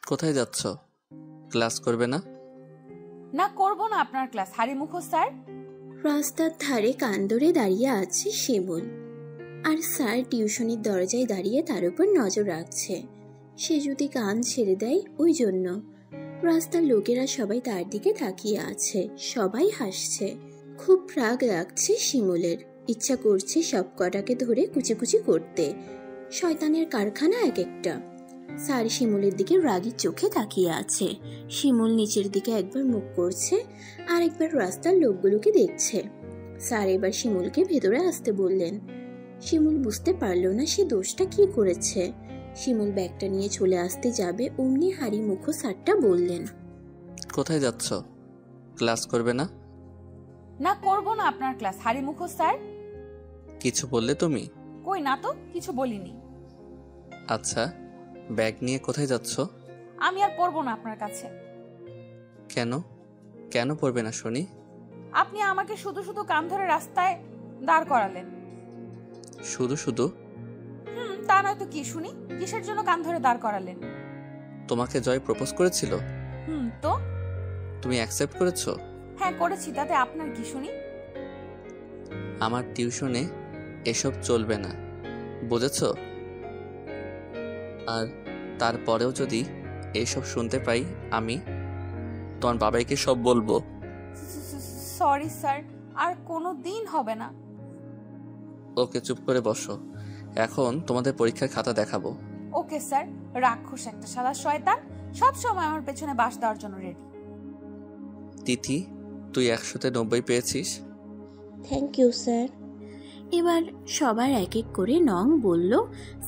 কোথায় যাচ্ছ? ক্লাস করবে না? না, করব না আপনার ক্লাস। হারিমুখ স্যার। রাস্তার ধারে কান ধরে দাঁড়িয়ে আছে শিমুল, আর স্যার টিউশনির দরজায় দাঁড়িয়ে তার উপর নজর রাখছে। সে যদি কান ছেড়ে দেয় ওই জন্য। রাস্তার লোকেরা সবাই তার দিকে তাকিয়ে আছে, সবাই হাসছে। খুব রাগ লাগছে শিমুলের, ইচ্ছা করছে সব কটাকে ধরে কুচি কুচি করতে। শয়তানের কারখানা এক একটা। স্যার শিমুলের দিকে রাগী চোখে তাকিয়ে আছে। শিমুল নিচের দিকে একবার মুখ করছে, আর একবার রাস্তার লোকগুলোকে দেখছে। স্যার এবার শিমুলকে ভেতরে আসতে বললেন। শিমুল বুঝতে পারল না সে দোষটা কি করেছে। শিমুল ব্যাগটা নিয়ে চলে আসতে যাবে, অমনি হারিমুখ স্যারটা বললেন, কোথায় যাচ্ছ? ক্লাস করবে না? না, করব না আপনার ক্লাস। হারিমুখ স্যার। কিছু বললে তুমি? কই না তো, কিছু বলিনি। আচ্ছা, ব্যাগ নিয়ে কোথায় যাচ্ছ? আমি আর পড়বো না আপনার কাছে। কেন? কেন পড়বে না শুনি? আপনি আমাকে শুধু শুধু কান ধরে রাস্তায় দাঁড় করালেন। শুধু শুধু? তা নয়তো কি শুনি? কিসের জন্য কান ধরে দাঁড় করালেন? তোমাকে জয় প্রপোজ করেছিল? তো তুমি অ্যাকসেপ্ট করেছো? হ্যাঁ করেছি, তাতে আপনার কি শুনি? আমার টিউশনে এসব চলবে না, বুঝেছো? আর তারপরেও যদি এইসব শুনতে পাই আমি তোমার বাবাইকে সব বলবো। সরি স্যার, আর কোনো দিন হবে না। ওকে, চুপ করে বসো, এখন তোমাদের পরীক্ষার খাতা দেখাবো। Okay sir. রাক্ষস একটা, শালা শয়তান, সব সময় আমার পেছনে বাঁশ দেওয়ার জন্য রেডি। তিথি, তুই 100-তে 90 পেয়েছিস। Thank you sir. এবার সবার এক এক করে নং বলল।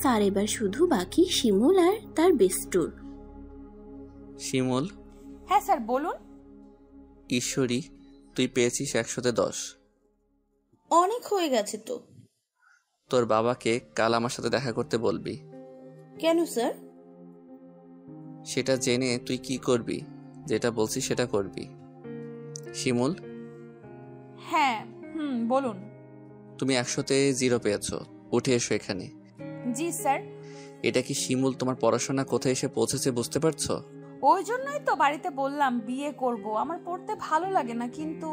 স্যার এবার শুধু বাকি শিমুল আর তার বেস্টুর। শিমুল। হ্যাঁ স্যার বলুন। ঈশ্বরী, তুই পেয়েছিস 100-তে 10। অনেক হয়ে গেছে তো। তোর বাবাকে কাল আমার সাথে দেখা করতে বলবি। কেন স্যার? সেটা জেনে তুই কি করবি? যেটা বলছিস সেটা করবি। শিমুল। হ্যাঁ বলুন। তুমি 100-তে 0 পেয়েছো, উঠে এসো এখানে। জি স্যার। এটা কি শিমুল তোমার পড়াশোনা কোথায় এসে পৌঁছেছে বুঝতে পারছো? ওই জন্যই তো বাড়িতে বললাম বিয়ে করব, আমার পড়তে ভালো লাগে না। কিন্তু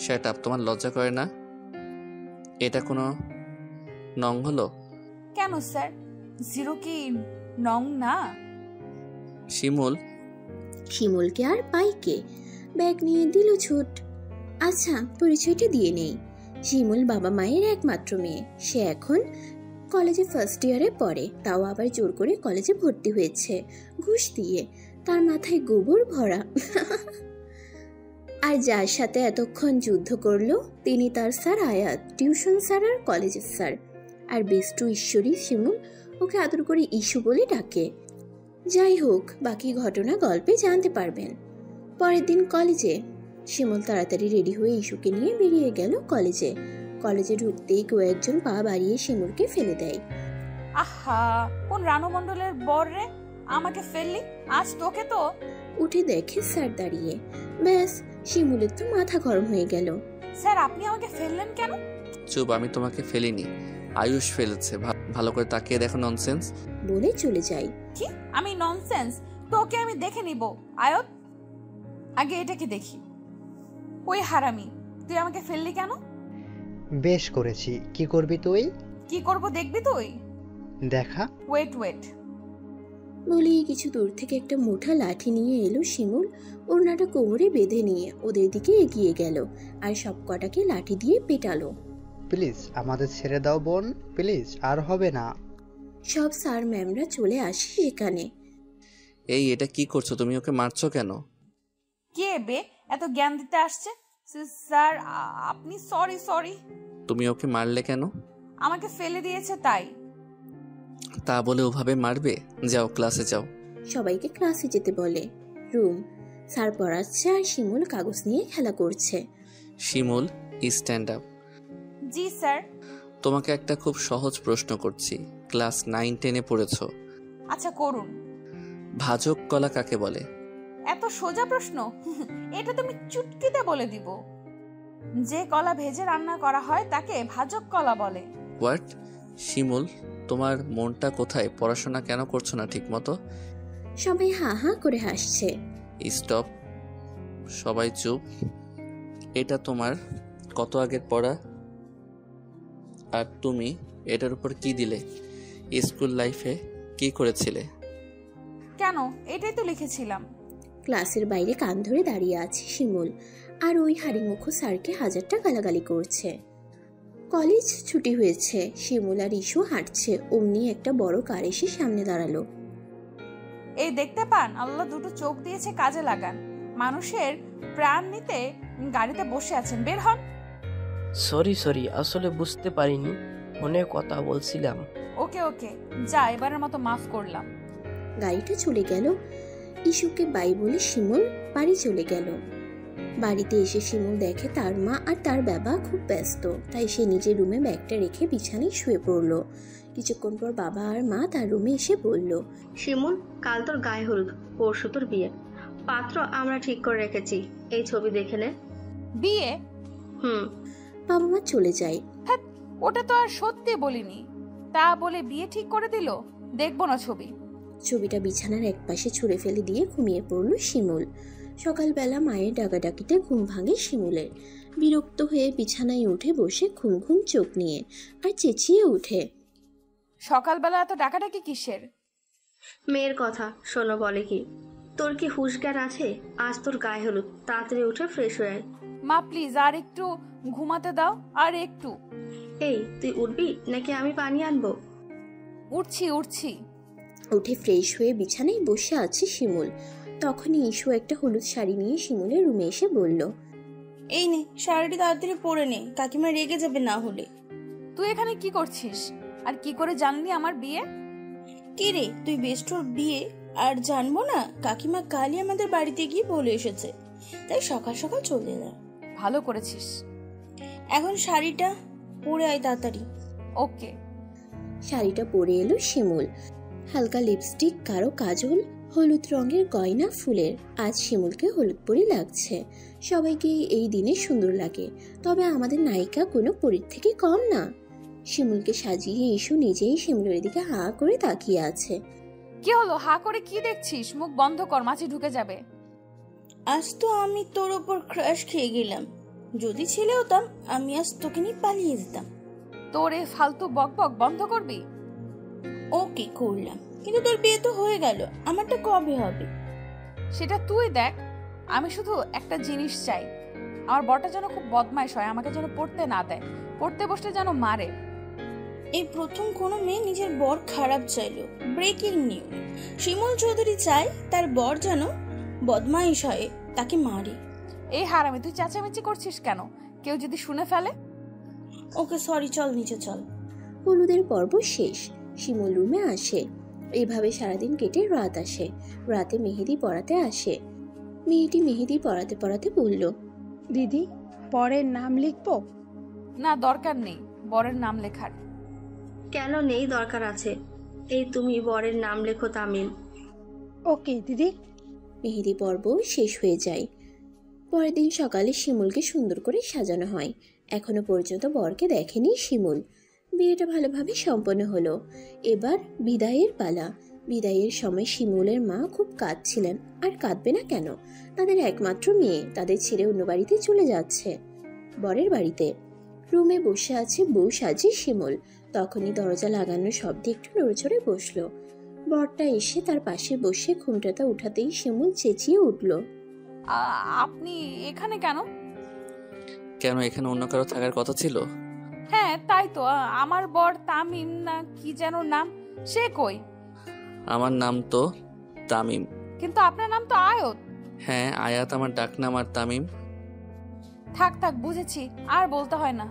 শাট আপ, তোমার লজ্জা করে না? এটা কোনো নং হলো? কেন স্যার, 0 কি নং না? শিমুল। শিমুলকে আর পাইকে ব্যাগ নিয়ে দিল ছুট। আচ্ছা, পরিচয়টা দিয়ে নেই। শিমুল বাবা মায়ের একমাত্র মেয়ে। সে এখন কলেজে ফার্স্ট ইয়ারে পড়ে, তাও আবার জোর করে কলেজে ভর্তি হয়েছে ঘুষ দিয়ে। তার মাথায় গোবর ভরা। আর যার সাথে এতক্ষণ যুদ্ধ করলো তিনি তার স্যার আয়াত, টিউশন স্যার আর কলেজের স্যার। আর বেস্টু ঈশ্বরী শিমুল ওকে আদর করে ইস্যু বলে ডাকে। যাই হোক, বাকি ঘটনা গল্পে জানতে পারবেন। পরের দিন কলেজে শিমুল তাড়াতাড়ি রেডি হয়ে ইস্যুকে নিয়ে বেরিয়ে গেল কলেজে। কলেজে ঢুকতেই কেউ একজন পা বাড়িয়ে শিমুলকে ফেলে দেয়। আহা, কোন রানু মণ্ডলের বর রে, আমাকে ফেললি? আজ তোকে তো। উঠে দেখে স্যার দাঁড়িয়ে। ব্যাস, শিমুলের তো মাথা গরম হয়ে গেল। স্যার আপনি আমাকে ফেললেন কেন? চুপ, আমি তোমাকে ফেলিনি, আয়ুষ ফেলেছে। ভালো করে তাকিয়ে দেখো। ননসেন্স বলে চলে যাই। কি? আমি ননসেন্স? তোকে আমি দেখে নিব। আয়ত, আগে এটাকে দেখি। ওই হারামি, তুই আমাকে ফেললি কেন? বেশ করেছি। কি করবি তুই? কি করব দেখবি তুই? দেখা। ওয়েট। বলেই কিছু দূর থেকে একটা মোটা লাঠি নিয়ে এলো শিমুল। ওড়নাটা কোমরে বেঁধে নিয়ে ওদের দিকে এগিয়ে গেল আর সব কটাকে লাঠি দিয়ে পেটালো। প্লিজ আমাদের ছেড়ে দাও বোন, প্লিজ, আর হবে না। সব স্যার ম্যামরা চলে আসে সেখানে। এই, এটা কি করছো তুমি? ওকে মারছো কেন? কে বে এত জ্ঞান দিতে আসছে? স্যার আপনি। সরি। তুমি ওকে মারলে কেন? আমাকে ফেলে দিয়েছে তাই। তা বলে ওভাবে মারবে? যাও, ক্লাসে যাও। সবাইকে ক্লাসে যেতে বলে। রুম, স্যার পড়াচ্ছে আর শিমুল কাগজ নিয়ে খেলা করছে। শিমুল, স্ট্যান্ড আপ। জি স্যার। তোমাকে একটা খুব সহজ প্রশ্ন করছি। ক্লাস 9-10-এ পড়েছো। আচ্ছা করুন। ভাজক কলা কাকে বলে? এত সোজা প্রশ্ন? এটা তুমি চুটকিতে বলে দিব। যে কলা ভেজে রান্না করা হয় তাকে ভাজক কলা বলে। হোয়াট? শিমুল, তোমার মনটা কোথায়? পড়াশোনা কেন করছো না ঠিক মতো? সবাই হা হা করে হাসছে। স্টপ, সবাই চুপ। এটা তোমার কত আগের পড়া, আর তুমি এটার উপর কি দিলে? স্কুল লাইফে কি করেছিলে? কেন, এটাই তো লিখেছিলাম। ক্লাসের বাইরে কান ধরে দাঁড়িয়ে আছে শিমুল, আর ওই হাড়িমুখো স্যারকে হাজারটা গালাগালি করছে। কলেজ ছুটি হয়েছে, শিমুল আর ইস্যু হাঁটছে, অমনি একটা বড় কার এসে সামনে দাঁড়ালো। এই দেখতে পান, আল্লাহ দুটো চোখ দিয়েছে, কাজে লাগান। মানুষের প্রাণ নিতে গাড়িতে বসে আছেন, বের হন। সরি, আসলে বুঝতে পারিনি, ফোনে কথা বলছিলাম। ওকে ওকে, যা, এবারের মতো মাফ করলাম। গাড়িটা চলে গেল। ইস্যুকে বাই বলে শিমুল বাড়ি চলে গেল। বাড়িতে এসে শিমুল দেখে তার মা আর তার বাবা খুব ব্যস্ত, তাই সে নিজের রুমে ব্যাগটা রেখে বিছানায় শুয়ে পড়লো। কিছুক্ষণ পর বাবা আর মা তার রুমে এসে বলল, শিমুল, কাল তোর গায়ে হলুদ, পরশু তোর বিয়ে। পাত্র আমরা ঠিক করে রেখেছি, এই ছবি দেখে নে। বিয়ে? বাবা মা চলে যায়। হ্যাঁ, ওটা তো আর সত্যি বলিনি, তা বলে বিয়ে ঠিক করে দিল। দেখবো না ছবি। ছবিটা বিছানার একপাশে ছুঁড়ে ফেলে দিয়ে ঘুমিয়ে পড়ল শিমুল। সকালবেলা মায়ের ডাকাডাকিতে ঘুম ভাঙে শিমুলের। বিরক্ত হয়ে বিছানায় উঠে বসে ঘুম ঘুম চোখ নিয়ে আর চেঁচিয়ে উঠে, সকালবেলা এত ডাকাডাকি কিসের? মেয়ের কথা শোনো, বলে কি, তোর কি হুঁশ জ্ঞান আছে? আজ তোর গায়ে হলুদ, তাড়াতাড়ি উঠে ফ্রেশ হয়ে আয়। মা প্লিজ আর একটু ঘুমাতে দাও, আর একটু। এই তুই উঠবি নাকি আমি পানি আনবো? উঠছি। উঠে ফ্রেশ হয়ে বিছানায় বসে আছে শিমুল। তখনই ইস্যু একটা হলুদ শাড়ি নিয়ে শিমুলের রুমে এসে বলল, এই নে শাড়িটি তাড়াতাড়ি পরে নে, কাকিমা রেগে যাবে না হলে। তুই এখানে কি করছিস? আর কি করে জানলি আমার বিয়ে? কি রে, তুই বেস্টোর বিয়ে আর জানবো না? কাকিমা কালই আমাদের বাড়িতে গিয়ে বলে এসেছে, তাই সকাল সকাল চলে এলাম। ভালো করেছিস। এখন শাড়িটা পরে আয় তাড়াতাড়ি। ওকে। শাড়িটা পরে এলো শিমুল। হালকা লিপস্টিক, গাঢ় কাজল, হলুদ রঙের গয়না ফুলের। আজ শিমুলকে হলুদ পরি লাগছে। সবাইকে এই দিনে সুন্দর লাগে, তবে আমাদের নায়িকা কোনো পরীর থেকে কম না। শিমুলকে সাজিয়ে ইস্যু নিজেই শিমুলের দিকে হা করে তাকিয়ে আছে। কি হলো, হা করে কি দেখছিস? মুখ বন্ধ কর, মাছি ঢুকে যাবে। আজ তো আমি তোর ওপর ক্রাশ খেয়ে গেলাম। যদি ছেলে হতাম আমি আজ তোকে নিয়ে পালিয়ে যেতাম। তোর এই ফালতু বকবক বন্ধ করবি? ওকে করলাম, কিন্তু তোর বিয়ে তো হয়ে গেল, আমারটা কবে হবে? সেটা তুই দেখ। আমি শুধু একটা জিনিস চাই, আমার বরটা যেন খুব বদমাইশ হয়, আমাকে যেন পড়তে না দেয়, পড়তে বসলে যেন মারে। এই প্রথম কোনো মেয়ে নিজের বর খারাপ চাইলো। ব্রেকিং নিউজ, শিমুল চৌধুরী চায় তার বর যেন বদমাইশ হয়, তাকে মারে। এই হারামি, তুই চেঁচামেচি করছিস কেন? কেউ যদি শুনে ফেলে? ওকে সরি, চল নিচে চল। হলুদের পর্ব শেষ। শিমুল রুমে আসে। এইভাবে সারাদিন কেটে রাত আসে। রাতে মেহেদি পড়াতে আসে। মেয়েটি মেহেদি পড়াতে পড়াতে বলল, দিদি, পরের নাম লিখবো? না, দরকার নেই বরের নাম লেখার। কেন নেই? দরকার আছে। এই তুমি বরের নাম লেখো তামিম। ওকে দিদি। মেহেদি পর্ব শেষ হয়ে যায়। পরের দিন সকালে শিমুলকে সুন্দর করে সাজানো হয়। এখনো পর্যন্ত বরকে দেখেনি শিমুল। বিয়েটা ভালোভাবে সম্পন্ন হলো। এবার বিদায়ের পালা। বিদায়ের সময় শিমুলের মা খুব কাঁদছিলেন। আর কাঁদবে না কেন? তাদের একমাত্র মেয়ে তাদের ছেড়ে অন্য বাড়িতে চলে যাচ্ছে, বরের বাড়িতে। রুমে বসে আছে বউ সাজে শিমুল। তখনই দরজা লাগানোর শব্দে একটু নড়েচড়ে বসলো। বরটা এসে তার পাশে বসে ঘুমটাটা উঠাতেই শিমুল চেঁচিয়ে উঠল, আপনি এখানে কেন? কেন, এখানে অন্য কারো থাকার কথা ছিল? হ্যাঁ তাই তো, আমার বর তামিম না কি যেন নাম, সে কই? আমার নাম তো তামিম। কিন্তু আপনার নাম তো আয়াত। হ্যাঁ, আয়াত আমার ডাকনাম, আর তামিম। থাক বুঝেছি, আর বলতে হয় না।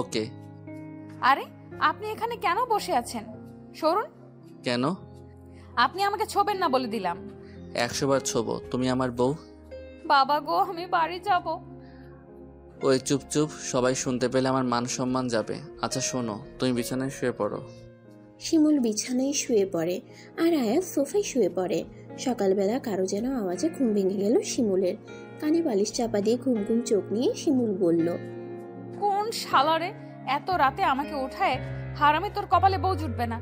ওকে। আরে আপনি এখানে কেন বসে আছেন? সরুন। কেন? আপনি আমাকে ছোবেন না বলে দিলাম। 100 বার ছোবো, তুমি আমার বউ। বাবা গো, আমি বাড়ি যাব। ওই চুপ, সবাই শুনতে পেলে আমার মান সম্মান যাবে। আচ্ছা শোনো, তুমি বিছানায় শুয়ে পড়ো। শিমুল বিছানায় শুয়ে পড়ে আর আয়াত সোফায় শুয়ে পড়ে। সকালবেলা কারো যেন আওয়াজে ঘুম ভেঙে গেল শিমুলের। কানে বালিশ চাপা দিয়ে ঘুম ঘুম চোখ নিয়ে শিমুল বলল, কোন শালারে এত রাতে আমাকে উঠায়? হারামি, তোর কপালে বউ জুটবে না।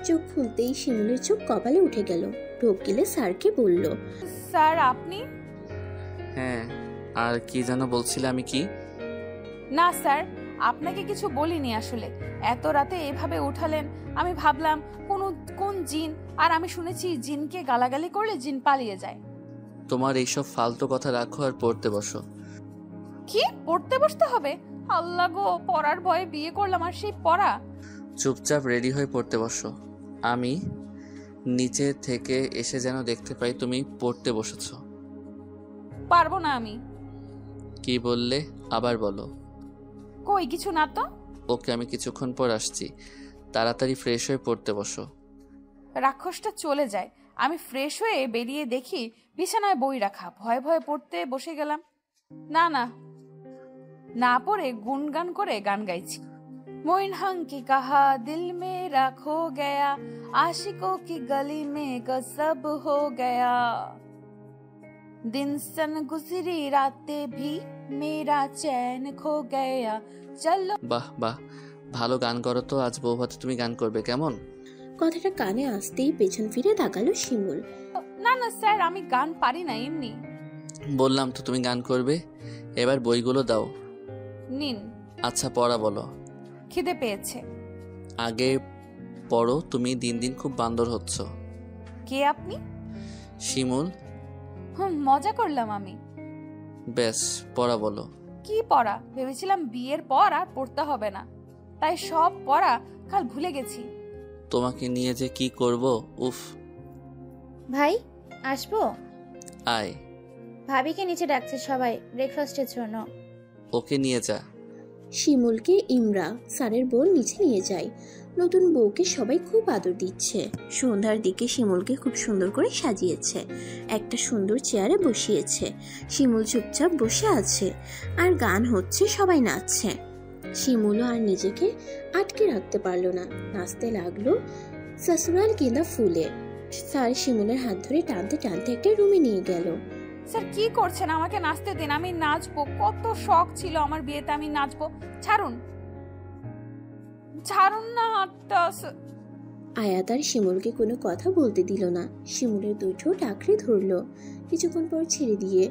চোখ খুলতেই শিমুলের চোখ কপালে উঠে গেল। ঢোক গেলে স্যারকে বলল, স্যার আপনি? হ্যাঁ, আর কি যেন বলছিলে? আমি কি? না স্যার, আপনাকে কিছু বলিনি আসলে। এত রাতে এভাবে উঠালেন, আমি ভাবলাম কোন জিন। আর আমি শুনেছি জিনকে গালাগালি করলে জিন পালিয়ে যায়। তোমার এইসব ফালতু কথা রাখো আর পড়তে বসো। কি পড়তে বসতে হবে? আল্লাহ গো, পড়ার ভয়ে বিয়ে করলাম আর সেই পড়া। চুপচাপ রেডি হয়ে পড়তে বসো। আমি নিচে থেকে এসে যেন দেখতে পাই তুমি পড়তে বসেছো। পারবো না আমি। কি বললে? আবার বলো। কই কিছু না তো। ওকে, আমি কিছুক্ষণ পর আসছি। তাড়াতাড়ি ফ্রেশ হয়ে পড়তে বসো। রাক্ষসটা চলে যায়। আমি ফ্রেশ হয়ে বেরিয়ে দেখি বিছানায় বই রাখা। ভয়ে ভয়ে পড়তে বসে গেলাম। না পড়ে গুনগান করে গান গাইছি। मोइन हंग की कहा दिल मेरा खो गया, आशिकों की गली में गजब हो गया, दिन सन गुजरी रातें भी मेरा चैन खो गया, चलो। বাহ বাহ, ভালো গান করো তো। আজ বৌভাতে তুমি গান করবে কেমন? কথাটা কানে আসতেই পেছন ফিরে তাকালো শিমুল। না না স্যার, আমি গান পারি না, এমনি। বললাম তো তুমি গান করবে। এবার বইগুলো দাও। নিন। আচ্ছা, পড়া বলো। খিদে পেয়েছে। আগে পড়ো, তুমি দিন দিন খুব বান্দর হচ্ছ। কে আপনি? শিমুল। মজা করলাম আমি। বেশ, পড়া বলো। কি পড়া? ভেবেছিলাম বিয়ের পর আর পড়তে হবে না, তাই সব পড়া কাল ভুলে গেছি। তোমাকে নিয়ে যে কি করব, উফ। ভাই আসবো? আয়। ভাবিকে নিচে ডাকছে সবাই ব্রেকফাস্টের জন্য। ওকে নিয়ে যা। শিমুলকে ইমরা স্যারের বোন নিচে নিয়ে যায়। নতুন বউকে সবাই খুব আদর দিচ্ছে। সন্ধ্যার দিকে শিমুলকে খুব সুন্দর করে সাজিয়েছে, একটা সুন্দর চেয়ারে বসিয়েছে। শিমুল চুপচাপ বসে আছে আর গান হচ্ছে, সবাই নাচছে। শিমুলও আর নিজেকে আটকে রাখতে পারলো না, নাচতে লাগলো সসুরাল গেঁদা ফুলে। স্যার শিমুলের হাত ধরে টানতে টানতে একটা রুমে নিয়ে গেল। স্যার কি করছেন? আমাকে নাচতে দিন, আমি নাচবো। কত শখ ছিল আমার বিয়েতে আমি নাচবো। ছাড়ুন ছাড়ুন না হাতটা। আয়াত আর শিমুলকে কোনো কথা বলতে দিল না। শিমুলের দুই ঠোঁট আঁকড়ে ধরলো, কিছুক্ষণ পর ছেড়ে দিয়ে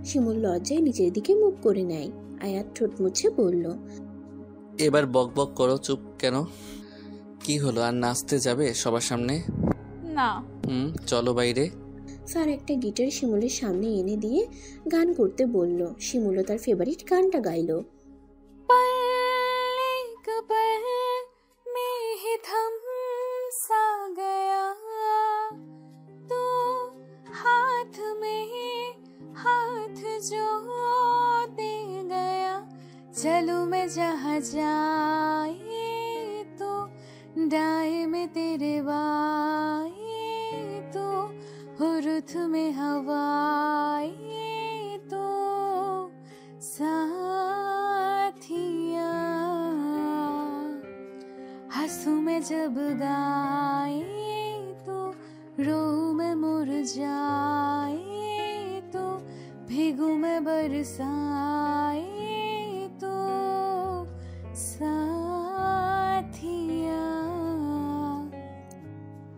শিমুল লজ্জায় নিচের দিকে মুখ করে নেয়। আয়াত ঠোঁট মুছে বলল, এবার বক বক করো, চুপ কেন? কি হলো, আর নাচতে যাবে সবার সামনে? না। চলো বাইরে। স্যার একটা গিটার শিমুলের সামনে এনে দিয়ে গান করতে বলল। শিমুলও তার ফেভারিট গানটা গাইল। चलूं मैं जहाँ जाए तो डाए में तेरे बाए तो हुरुथ में हवाए तो साथिया, हंसूं मैं जब गाए तो रोऊं मैं मुरझाए तो भीगूं मैं बरसाए तो साथिया।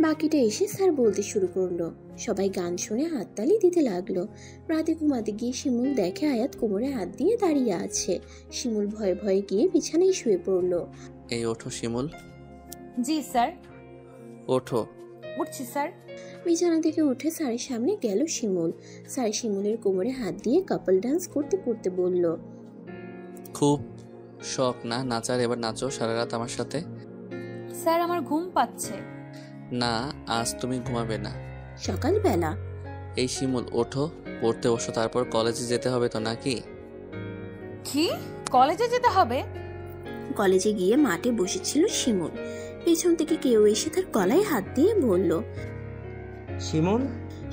বাকিটা এসে স্যার বলতে শুরু করলো। সবাই গান শুনে হাততালি দিতে লাগলো। রাতে ঘুমাতে গিয়ে শিমুল দেখে আয়াত কোমরে হাত দিয়ে দাঁড়িয়ে আছে। শিমুল ভয়ে ভয়ে গিয়ে বিছানায় শুয়ে পড়লো। এই ওঠো শিমুল। জি স্যার। ওঠো। উঠছি স্যার। বিছানা থেকে উঠে স্যারের সামনে গেল শিমুল। স্যার শিমুলের কোমরে হাত দিয়ে কাপল ডান্স করতে করতে বলল, খুব শখ না নাচার? এবার নাচো সারা রাত আমার সাথে। স্যার আমার ঘুম পাচ্ছে। না, আজ তুমি ঘুমাবে না। সকালবেলা। এই শিমুল ওঠো, পড়তে বসো, তারপর কলেজে যেতে হবে তো নাকি? কি কলেজে যেতে হবে? কলেজে গিয়ে মাঠে বসেছিল শিমুল। পেছন থেকে কেউ এসে তার গলায় হাত দিয়ে বলল, শিমুল।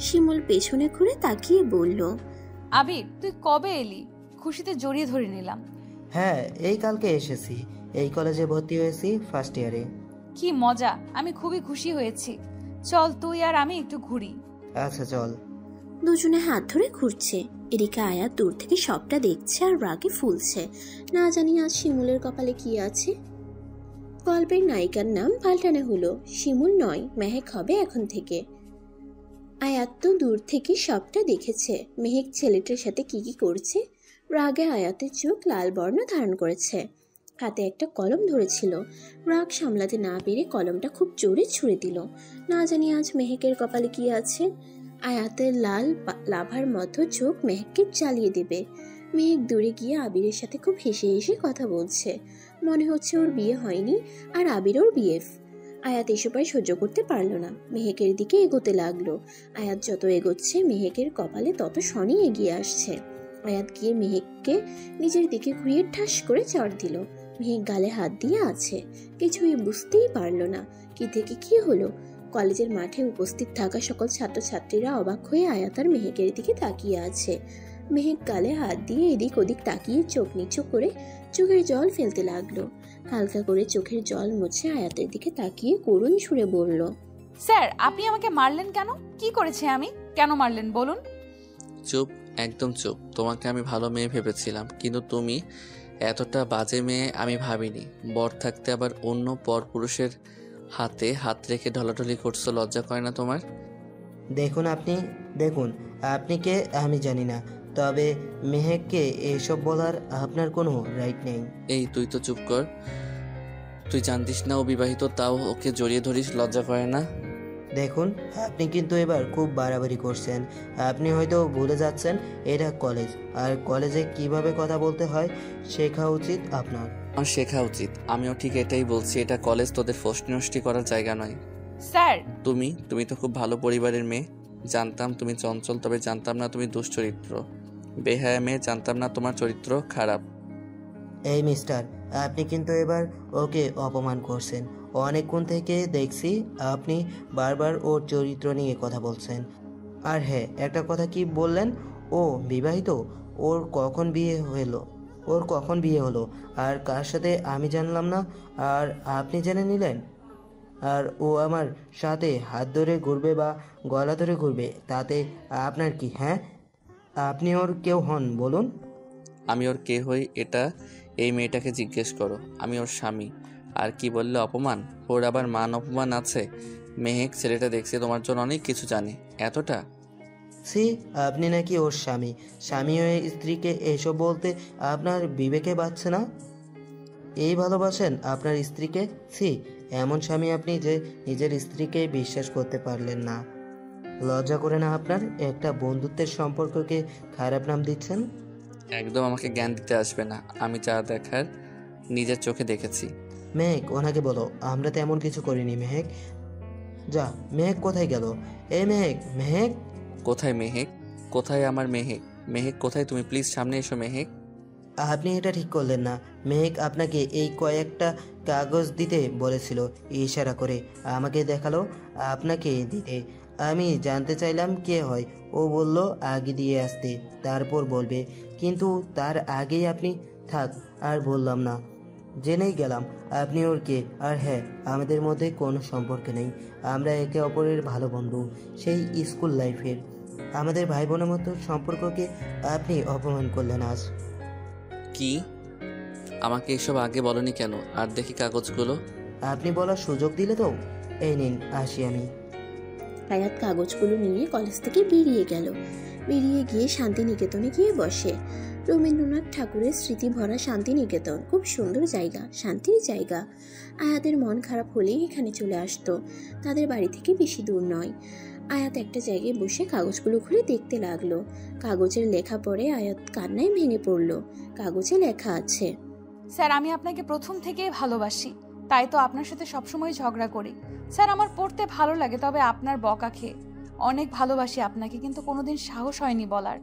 শিমুল পেছনে ঘুরে তাকিয়ে বলল, আবির তুই কবে এলি? খুশিতে জড়িয়ে ধরে নিলাম। হ্যাঁ, এই কালকে এসেছি। এই কলেজে ভর্তি হয়েছি ফার্স্ট ইয়ারে। কি মজা, আমি খুবই খুশি হয়েছি। চল তুই আর আমি একটু ঘুরি। আচ্ছা চল। দুজনে হাত ধরে ঘুরছে। এদিকে আয়াত দূর থেকে সবটা দেখছে আর রাগে ফুলছে। না জানি আজ শিমুলের কপালে কি আছে। গল্পের নায়িকার নাম পাল্টানো হলো, শিমুল নয়, মেহেক হবে এখন থেকে। আয়াত তো দূর থেকে সবটা দেখেছে, মেহেক ছেলেটার সাথে কি কি করছে। রাগে আয়াতের চোখ লাল বর্ণ ধারণ করেছে, হাতে একটা কলম ধরেছিল। রাগ সামলাতে না পেরে কলমটা খুব জোরে ছুঁড়ে দিল। না জানি আজ মেহেকের কপালে কি আছে। আয়াতের লাল লাভার মতো চোখ মেহেককে জ্বালিয়ে দেবে। মেহেক দূরে গিয়ে আবিরের সাথে খুব হেসে হেসে কথা বলছে। মনে হচ্ছে ওর বিয়ে হয়নি আর আবির ওর বিএফ। আয়াত এসব আর সহ্য করতে পারলো না, মেহেকের দিকে এগোতে লাগলো। আয়াত যত এগোচ্ছে মেহেকের কপালে তত শনি এগিয়ে আসছে। আয়াত গিয়ে মেহেককে নিজের দিকে ঘুরিয়ে ঠাস করে চড় দিল। মেহেক গালে হাত দিয়ে আছে, কিছুই বুঝতেই পারলো না কি থেকে কি হলো। কলেজের মাঠে উপস্থিত থাকা সকল ছাত্রছাত্রীরা অবাক হয়ে আয়াত আর মেহেকের দিকে তাকিয়ে আছে। মেহেক গালে হাত দিয়ে এদিক ওদিক তাকিয়ে চোখ নিচু করে চোখের জল ফেলতে লাগলো। হালকা করে চোখের জল মুছে আয়াতের দিকে তাকিয়ে করুণ সুরে বলল, স্যার আপনি আমাকে মারলেন কেন? কি করেছে আমি? কেন মারলেন বলুন? চুপ, একদম চুপ। তোমাকে আমি ভালো মেয়ে ভেবেছিলাম, কিন্তু তুমি এতটা বাজে মেয়ে আমি ভাবিনি। বর থাকতে আবার অন্য পরপুরুষের হাতে হাত রেখে ঢলাঢলি করছো, লজ্জা করে না তোমার? দেখুন আপনি কে আমি জানি না, তবে মেহেককে এসব বলার আপনার কোনো রাইট নেই। এই তুই তো চুপ কর। তুই জানতিস না ও বিবাহিত, তাও ওকে জড়িয়ে ধরিস, লজ্জা করে না? দেখুন আপনি কিন্তু এবার খুব বাড়াবাড়ি করছেন। আপনি হয়তো ভুলে যাচ্ছেন এটা কলেজ, আর কলেজে কিভাবে কথা বলতে হয় শেখা উচিত আপনার। আমার শেখা উচিত। আমিও ঠিক এটাই বলছি, এটা কলেজ তোদের ফষ্টি করার জায়গা নয়। স্যার তুমি তো খুব ভালো পরিবারের মেয়ে। জানতাম তুমি চঞ্চল, তবে জানতাম না তুমি দুশ্চরিত্র বেহায়া মেয়ে। জানতাম না তোমার চরিত্র খারাপ। এই মিস্টার, আপনি কিন্তু এবার ওকে অপমান করছেন। অনেকক্ষণ থেকে দেখছি আপনি বারবার ওর চরিত্র নিয়ে কথা বলছেন। আর হ্যাঁ, একটা কথা কি বললেন, ও বিবাহিত? ওর কখন বিয়ে হলো আর কার সাথে আমি জানলাম না, আর আপনি জেনে নিলেন? আর ও আমার সাথে হাত ধরে ঘুরবে বা গলা ধরে ঘুরবে, তাতে আপনার কি? হ্যাঁ, আপনি ওর কেউ হন বলুন? আমি ওর কে হই এটা এই মেয়েটাকে জিজ্ঞেস করো। আমি ওর স্বামী। আর কি বললে অপমান? ওর আবার মান অপমান আছে? মেহেক ছেলেটা দেখছে তোমার জন্য অনেক কিছু জানে। এতটা আপনি নাকি ওর স্বামী হয়ে স্ত্রীকে এসব বলতে আপনার বিবেকে বাজছে না? এই ভালোবাসেন আপনার স্ত্রীকে? এমন স্বামী আপনি যে নিজের স্ত্রীকে বিশ্বাস করতে পারলেন না। লজ্জা করে না আপনার? একটা বন্ধুত্বের সম্পর্ককে খারাপ নাম দিচ্ছেন। একদম আমাকে জ্ঞান দিতে আসবে না। আমি যা দেখার নিজের চোখে দেখেছি। মেহেক, ওনাকে বলো আমরা তেমন কিছু করিনি। মেহেক, যা। মেহেক কোথায় গেল? মেহেক কোথায় মেহেক? কোথায় আমার মেহেক? মেহেক কোথায়? তুমি প্লিজ সামনে এসো মেহেক। আপনি এটা ঠিক করলেন না। মেহেক আপনাকে এই কয়েকটা কাগজ দিতে বলেছিল, ইশারা করে আমাকে দেখালো আপনাকে দিতে। আমি জানতে চাইলাম কে হয়, ও বলল আগে দিয়ে আসতে, তারপর বলবে। কিন্তু তার আগেই আপনি থাক আর বললাম না, জেনেই গেলাম আপনি ওর কে। আর হ্যাঁ, আমাদের মধ্যে কোনো সম্পর্ক নেই। আমরা একে অপরের ভালো বন্ধু, সেই স্কুল লাইফের। আমাদের ভাই বোনের মতো সম্পর্ককে আপনি অপমান করলেন আজ। কি? আমাকে এসব আগে বলনি কেন? আর দেখি কাগজগুলো। আপনি বলার সুযোগ দিলে তো। এই নিন, আসি আমি। আয়াত কাগজগুলো নিয়ে কলেজ থেকে বেরিয়ে গেল। বেরিয়ে গিয়ে শান্তিনিকেতনে গিয়ে বসে। রবীন্দ্রনাথ ঠাকুরের স্মৃতি ভরা শান্তিনিকেতন খুব সুন্দর জায়গা, শান্তির জায়গা। আয়াতের মন খারাপ হলেই এখানে চলে আসতো। তাদের বাড়ি থেকে বেশি দূর নয়। আয়াত একটা জায়গায় বসে কাগজগুলো খুলে দেখতে লাগলো। কাগজের লেখা পড়ে আয়াত কান্নায় ভেঙে পড়লো। কাগজে লেখা আছে, স্যার আমি আপনাকে প্রথম থেকেই ভালোবাসি, তাই তো আপনার সাথে সবসময় ঝগড়া করি। স্যার আমার পড়তে ভালো লাগে, তবে আপনার বকা খেয়ে। অনেক ভালোবাসি আপনাকে, কিন্তু কোনোদিন সাহস হয়নি বলার।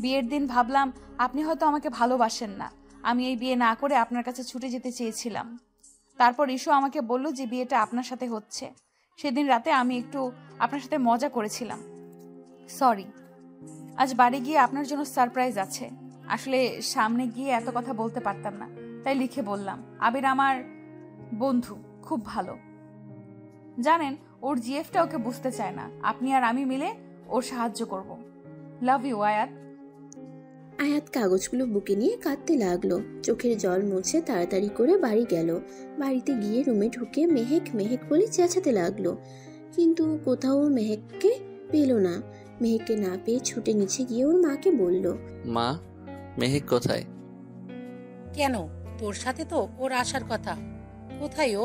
বিয়ের দিন ভাবলাম আপনি হয়তো আমাকে ভালোবাসেন না। আমি এই বিয়ে না করে আপনার কাছে ছুটে যেতে চেয়েছিলাম। তারপর ইস্যু আমাকে বলল যে বিয়েটা আপনার সাথে হচ্ছে। সেদিন রাতে আমি একটু আপনার সাথে মজা করেছিলাম। সরি। আজ বাড়ি গিয়ে আপনার জন্য সারপ্রাইজ আছে। আসলে সামনে গিয়ে এত কথা বলতে পারতাম না, তাই লিখে বললাম। আবির আমার বন্ধু, খুব ভালো। জানেন ওর জিএফটা ওকে বুঝতে চায় না। আপনি আর আমি মিলে ওর সাহায্য করব। লাভ ইউ আয়াত। আয়াত কাগজগুলো বুকে নিয়ে কাঁদতে লাগলো। চোখের জল মুছে তাড়াতাড়ি করে বাড়ি গেল। বাড়িতে গিয়ে রুমে ঢুকে মেহেক মেহেক বলে চেঁচাতে লাগলো, কিন্তু কোথাও মেহেককে পেল না। মেহেককে না পেয়ে ছুটে নিচে গিয়ে ওর মাকে বলল, মা, মেহেক কোথায়? কেন, তোর সাথে তো ওর আসার কথা। কোথায় ও?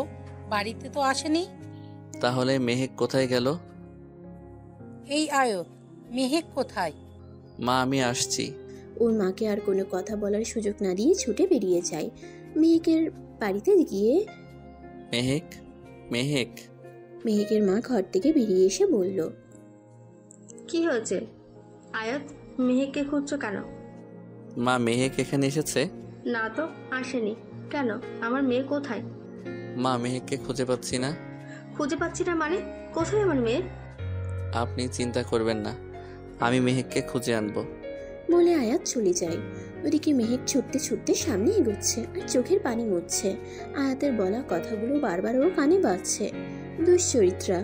বাড়িতে তো আসেনি। তাহলে মেহেক কোথায় গেল? এই আয়ত, মেহেক কোথায়? মা, আমি আসছি। ওর মাকে আর কোনো কথা বলার সুযোগ না দিয়ে ছুটে বেরিয়ে যায়। মেহেকের বাড়িতে গিয়ে মেহেক, মেহেক। মেহেকের মা ঘর থেকে বেরিয়ে এসে বলল, কি হয়েছে আয়াত, মেহেককে খুঁজছো কেন? মা, মেহেক এখানে এসেছে? না তো, আসেনি। কেন, আমার মেয়ে কোথায়? মা, মেহেককে খুঁজে পাচ্ছি না। খুঁজে পাচ্ছি না মানে? কোথায় আমার মেয়ে? আপনি চিন্তা করবেন না, আমি মেহেককে খুঁজে আনবো। বলে আয়াত চলে যায়। ওদিকে মেহেক ছুটতে ছুটতে সামনে এগোচ্ছে আর চোখের পানি মুছছে। আয়াতের বলা কথাগুলো বারবার ওর কানে বাজছে। দুশ্চরিত্রা।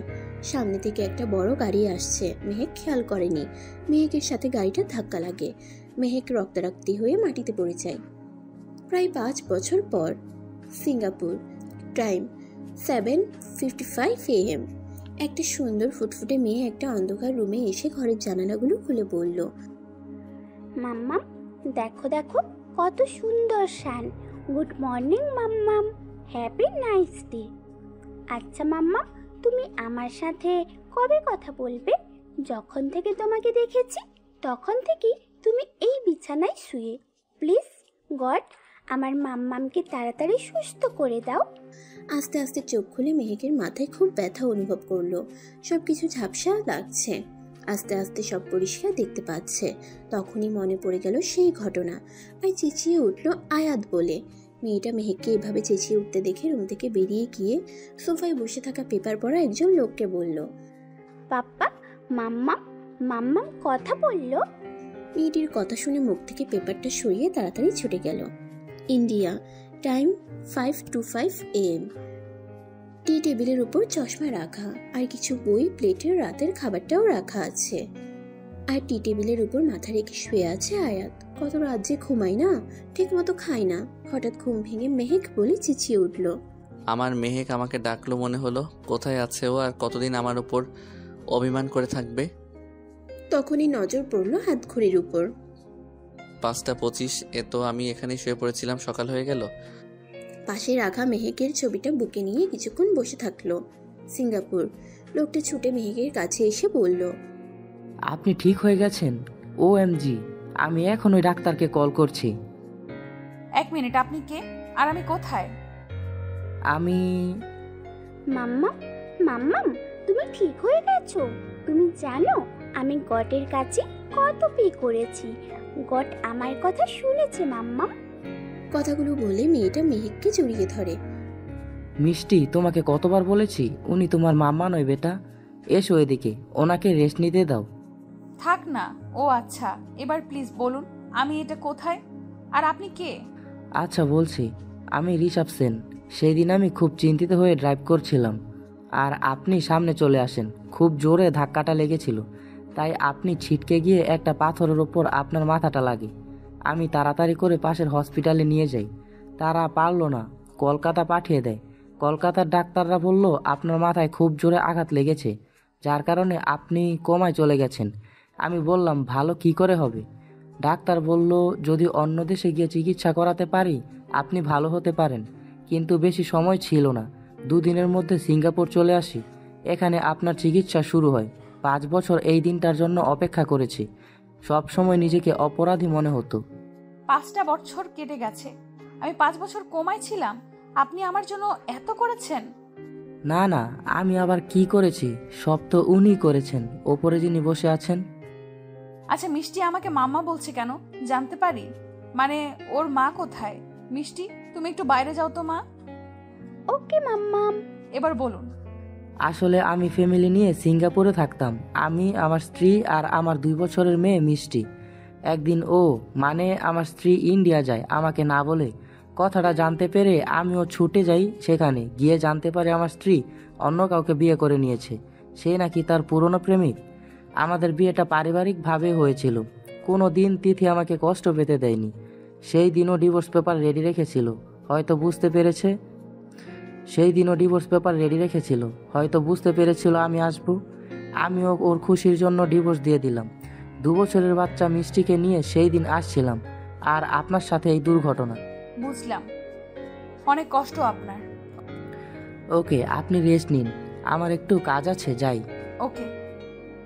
সামনে থেকে একটা বড় গাড়ি আসছে। মেহেক খেয়াল করেনি। মেহেকের সাথে গাড়িটা ধাক্কা লাগে। মেহেক রক্তারক্তি হয়ে মাটিতে পড়ে যায়। প্রায় 5 বছর পর, সিঙ্গাপুর। Time 7:55 AM। একটা সুন্দর ফুটফুটে মেয়ে একটা অন্ধকার রুমে এসে ঘরের জানালাগুলো খুলে বলল, মাম্মাম, দেখো দেখো কত সুন্দর সান। গুড মর্নিং মাম্মাম, হ্যাপি নাইস ডে। আচ্ছা মাম্মা, তুমি আমার সাথে কবে কথা বলবে? যখন থেকে তোমাকে দেখেছি তখন থেকেই তুমি এই বিছানায় শুয়ে। প্লিজ গড, আমার মাম্মামকে তাড়াতাড়ি সুস্থ করে দাও। আস্তে আস্তে চোখ খুলে মেহেকের মাথায় খুব ব্যথা অনুভব করলো। সবকিছু ঝাপসা লাগছে। আস্তে আস্তে সব পরিষ্কার দেখতে পাচ্ছে। তখনই মনে পড়ে গেল সেই ঘটনা। আর চেঁচিয়ে উঠলো আয়াত বলে। মেয়েটা মেহেককে এভাবে চেঁচিয়ে উঠতে দেখে রুম থেকে বেরিয়ে গিয়ে সোফায় বসে থাকা পেপার পড়া একজন লোককে বলল, পাপ্পা, মাম্মাম মাম্মাম কথা বললো। মেয়েটির কথা শুনে মুখ থেকে পেপারটা সরিয়ে তাড়াতাড়ি ছুটে গেল। ইন্ডিয়া। Time 5:25 AM। টি টেবিলের উপর চশমা রাখা আর কিছু বই, প্লেটের রাতের খাবারটাও রাখা আছে। আর টি টেবিলের উপর মাথা রেখে শুয়ে আছে আয়াত। কত রাত যে ঘুমাই না, ঠিক মতো খাই না। হঠাৎ ঘুম ভেঙে মেহেক বলে চেঁচিয়ে উঠল, আমার মেহেক আমাকে ডাকলো মনে হলো। কোথায় আছে ও, আর কতদিন আমার উপর অভিমান করে থাকবে? তখনই নজর পড়ল হাত ঘড়ির উপর। 5:25। এ তো আমি এখানে শুয়ে পড়েছিলাম, সকাল হয়ে গেল। পাশে রাখা মেহেকের ছবিটা বুকে নিয়ে কিছুক্ষণ বসে থাকলো। সিঙ্গাপুর। লোকটা ছুটে মেহেকের কাছে এসে বলল, আপনি ঠিক হয়ে গেছেন? OMG, আমি এখন ওই ডাক্তারকে কল করছি। 1 মিনিট, আপনি কে আর আমি কোথায়? আমি মাম্মাম, মাম্মাম তুমি ঠিক হয়ে গেছো? তুমি জানো আমি গটের কাছে কত পে করেছি? গট আমার কথা শুনেছে মাম্মাম। কথাগুলো বলে মেয়েটা মেহেককে জড়িয়ে ধরে। মিষ্টি, তোমাকে কতবার বলেছি উনি তোমার মাম্মা নয় বেটা। এসো এদিকে, ওনাকে রেস্ট নিতে দাও। থাক না। ও আচ্ছা, এবার প্লিজ বলুন আমি এটা কোথায় আর আপনি কে? আচ্ছা বলছি, আমি ঋষভ সেন। সেই দিন আমি খুব চিন্তিত হয়ে ড্রাইভ করছিলাম আর আপনি সামনে চলে আসেন। খুব জোরে ধাক্কাটা লেগেছিল, তাই আপনি ছিটকে গিয়ে একটা পাথরের ওপর আপনার মাথাটা লাগে। আমি তাড়াতাড়ি করে পাশের হসপিটালে নিয়ে যাই। তারা পারল না, কলকাতা পাঠিয়ে দেয়। কলকাতার ডাক্তাররা বলল আপনার মাথায় খুব জোরে আঘাত লেগেছে, যার কারণে আপনি কোমায় চলে গেছেন। আমি বললাম ভালো কি করে হবে? ডাক্তার বলল যদি অন্য দেশে গিয়ে চিকিৎসা করাতে পারি আপনি ভালো হতে পারেন, কিন্তু বেশি সময় ছিল না। 2 দিনের মধ্যে সিঙ্গাপুর চলে আসি। এখানে আপনার চিকিৎসা শুরু হয়। 5 বছর এই দিনটার জন্য অপেক্ষা করেছি। সব সময় নিজেকে অপরাধী মনে হতো। 5টা বছর কেটে গেছে, আমি 5 বছর কোমায় ছিলাম, আপনি আমার জন্য এত করেছেন? না না, আমি আবার কি করেছি? সব তো উনি করেছেন, ওপরে যিনি বসে আছেন। আচ্ছা, মিষ্টি আমাকে মাম্মা বলছে কেন জানতে পারি? মানে ওর মা কোথায়? মিষ্টি, তুমি একটু বাইরে যাও তো মা। ওকে মাম্মাম। এবার বলুন। আসলে আমি ফ্যামিলি নিয়ে সিঙ্গাপুরে থাকতাম। আমি, আমার স্ত্রী আর আমার 2 বছরের মেয়ে মিষ্টি। একদিন মানে আমার স্ত্রী ইন্ডিয়া যায় আমাকে না বলে। কথাটা জানতে পেরে আমিও ছুটে যাই সেখানে। গিয়ে জানতে পারে আমার স্ত্রী অন্য কাউকে বিয়ে করে নিয়েছে। সে নাকি তার পুরনো প্রেমিক। আমাদের বিয়েটা পারিবারিকভাবে হয়েছিল। কোনো দিন তিথি আমাকে কষ্ট পেতে দেয়নি। সেই দিনও ডিভোর্স পেপার রেডি রেখেছিল, হয়তো বুঝতে পেরেছিল আমি আসবো। আমিও ওর খুশির জন্য ডিভোর্স দিয়ে দিলাম। 2 বছরের বাচ্চা মিষ্টিকে নিয়ে সেই দিন আসছিলাম, আর আপনার সাথে এই দুর্ঘটনা। বুঝলাম, অনেক কষ্ট আপনার। ওকে, আপনি রেস্ট নিন, আমার একটু কাজ আছে, যাই। ওকে।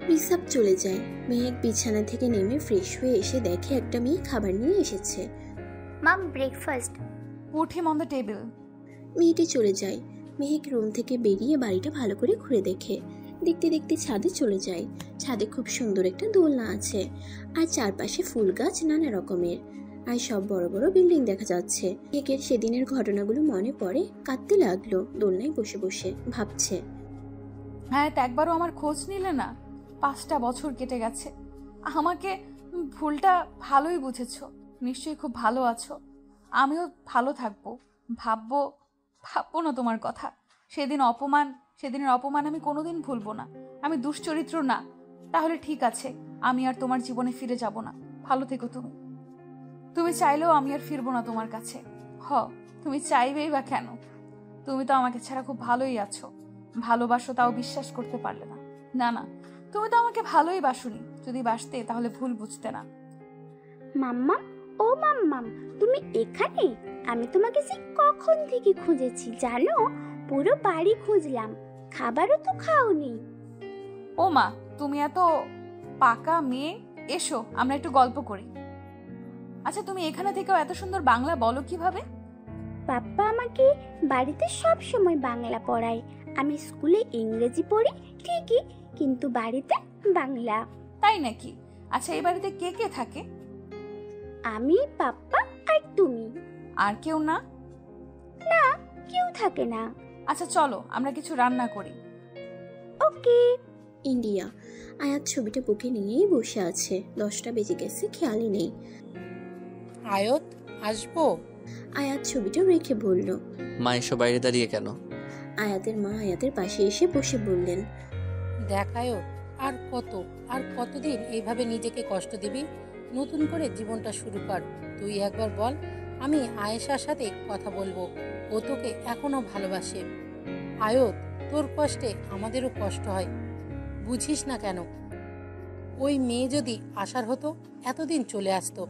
রিসাব চলে যায়। মেহেক বিছানা থেকে নেমে ফ্রেশ হয়ে এসে দেখে একটা মেয়ে খাবার নিয়ে এসেছে। Mom, breakfast. Put him on the table. মেয়েটি চলে যায়। মেহেক রুম থেকে বেরিয়ে বাড়িটা ভালো করে ঘুরে দেখে। দেখতে দেখতে ছাদে চলে যায়। ছাদে খুব সুন্দর একটা দোলনা আছে, আর চারপাশে ফুল গাছ নানা রকমের, আর সব বড় বড় বিল্ডিং দেখা যাচ্ছে। মেহেকের সেদিনের ঘটনাগুলো মনে পড়ে, কাঁদতে লাগলো। দোলনায় বসে বসে ভাবছে, হ্যাঁ, একবারও আমার খোঁজ নিলে না। 5টা বছর কেটে গেছে। আমাকে ভুলটা ভালোই বুঝেছো, নিশ্চয়ই খুব ভালো আছো। আমিও ভালো থাকবো, ভাববো না তোমার কথা। সেদিনের অপমান আমি কোনোদিন ভুলবো না। আমি দুশ্চরিত্র না। তাহলে ঠিক আছে, আমি আর তোমার জীবনে ফিরে যাব না। ভালো থেকো তুমি। তুমি চাইলেও আমি আর ফিরবো না তোমার কাছে। তুমি চাইবেই বা কেন? তুমি তো আমাকে ছাড়া খুব ভালোই আছো। ভালোবাসো, তাও বিশ্বাস করতে পারলে না। না, তুমি তো আমাকে ভালোই বাসুনি। যদি বাসতে তাহলে ভুল বুঝতে না। মাম্মাম, ও মাম্মাম, তুমি এখানে? আমি তোমাকে সে কখন থেকে খুঁজেছি জানো? পুরো বাড়ি খুঁজলাম, খাবারও তো খাওনি। ও মা, তুমি এত পাকা মেয়ে। এসো, আমরা একটু গল্প করি। আচ্ছা, তুমি এখানে থেকেও এত সুন্দর বাংলা বলো কিভাবে? পাপ্পা আমাকে বাড়িতে সব সময় বাংলা পড়ায়। আমি স্কুলে ইংরেজি পড়ি ঠিকই, কিন্তু বাড়িতে বাংলা। তাই নাকি? আচ্ছা, এই বাড়িতে কে কে থাকে? আমি, পাপ্পা আর তুমি। আর কেউ না? না, কেউ থাকে না। আচ্ছা চলো, আমরা কিছু রান্না করি। ওকে। ইন্ডিয়া। আয়াত ছবিটা বুকে নিয়েই বসে আছে। 10টা বেজে গেছে, খেয়ালই নেই। আয়াত, আসবো? আয়াত ছবিটা রেখে বলল, মা এসো, বাইরে দাঁড়িয়ে কেন? আয়াতের মা আয়াতের পাশে এসে বসে বললেন, দেখ আয়াত, আর কতদিন এইভাবে নিজেকে কষ্ট দিবি? নতুন করে জীবনটা শুরু কর। তুই একবার বল, আমি আয়েশার সাথে কথা বলবো। ও তোকে এখনো ভালোবাসে। আয়াত, তোর কষ্টে আমাদেরও কষ্ট হয়, বুঝিস না কেন? ওই মেয়ে যদি আসার হতো, এতদিন চলে আসতো।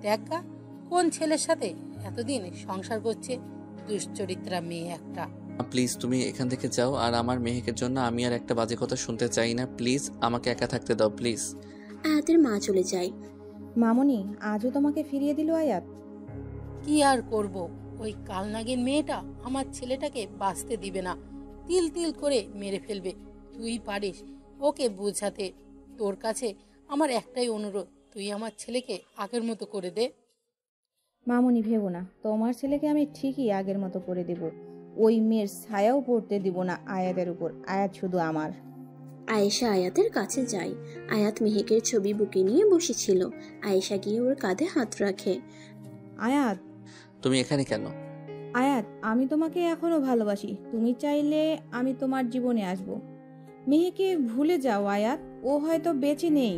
দেখা কোন ছেলের সাথে এতদিন সংসার করছে, দুশ্চরিত্রা মেয়ে একটা। প্লিজ তুমি এখান থেকে যাও, আর আমার মেহেকের জন্য আমি আর একটা বাজে কথা শুনতে চাই না। প্লিজ আমাকে একা থাকতে দাও, প্লিজ। আয়াতের মা চলে যায়। মামনি, আজও তোমাকে ফিরিয়ে দিল আয়াত? কি আর করব, ওই কালনাগিন মেয়েটা আমার ছেলেটাকে বাঁচতে দিবে না, তিল তিল করে মেরে ফেলবে। তুই পারিস ওকে বোঝাতে। তোর কাছে আমার একটাই অনুরোধ, তুই আমার ছেলেকে আগের মতো করে দে। মামনি, ভেবো না, তোমার ছেলেকে আমি ঠিকই আগের মতো করে দেব। ওই মেয়ের ছায়াও পড়তে দিব না আয়াতের উপর। আয়াত শুধু আমার। আয়েশা আয়াতের কাছে যায়। আয়াত মেহেকের ছবি বুকে নিয়ে বসেছিল। আয়েশা গিয়ে ওর কাঁধে হাত রাখে। আয়াত, তুমি এখানে কেন? আয়াত, আমি তোমাকে এখনো ভালোবাসি। তুমি চাইলে আমি তোমার জীবনে আসব। মেহেকে ভুলে যাও আয়াত, ও হয়তো বেঁচে নেই।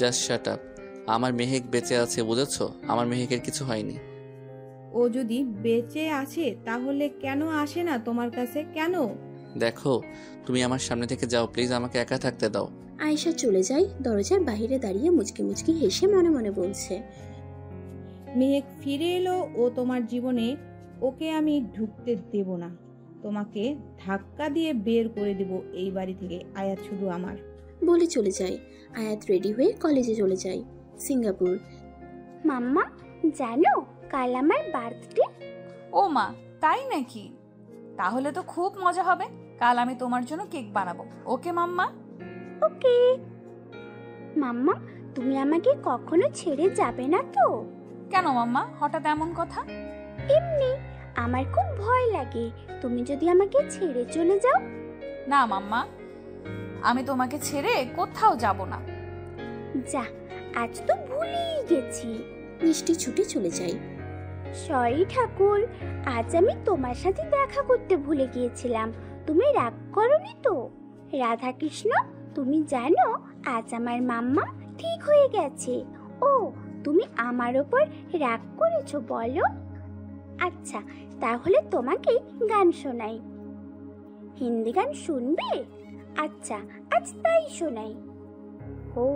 Just shut up. আমার মেহেক বেঁচে আছে, বুঝেছো? আমার মেহেকের কিছু হয়নি। ও যদি বেঁচে আছে তাহলে কেন আসে না তোমার কাছে? কেন? দেখো, তুমি আমার সামনে থেকে যাও, প্লিজ আমাকে একা থাকতে দাও। আয়েশা চলে যায়। দরজার বাইরে দাঁড়িয়ে মুচকি মুচকি হেসে মনে মনে বলছে, মেহেক ফিরে এলো, ও তোমার জীবনে, ওকে আমি ঢুকতে দেব না। তোমাকে ধাক্কা দিয়ে বের করে দেব এই বাড়ি থেকে। আয়াত শুধু আমার। বলে চলে যায়। আয়াত রেডি হয়ে কলেজে চলে যায়। সিঙ্গাপুর। মাম্মা, জানো কাল আমার বার্থডে? ও মা, তাই নাকি? তাহলে তো খুব মজা হবে। কাল আমি তোমার জন্য কেক বানাবো। ওকে মাম্মা? ওকে। মাম্মা, তুমি আমাকে কখনো ছেড়ে যাবে না তো? কেন মাম্মা, হঠাৎ এমন কথা? এমনি, আমার খুব ভয় লাগে তুমি যদি আমাকে ছেড়ে চলে যাও। না মাম্মা, আমি তোমাকে ছেড়ে কোথাও যাব না। যা, আজ তো ভুলেই গেছি। মিষ্টি ছুটে চলে যায়। সরি ঠাকুর, আজ আমি তোমার সাথে দেখা করতে ভুলে গিয়েছিলাম। তুমি রাগ করোনি তো? রাধা কৃষ্ণ, তুমি জানো আজ আমার মাম্মা ঠিক হয়ে গেছে। ও ও তুমি আমার ওপর রাগ করেছো বলো? আচ্ছা তাহলে তোমাকে গান শোনাই। হিন্দি গান শুনবে? আচ্ছা আজ তাই শোনাই। ও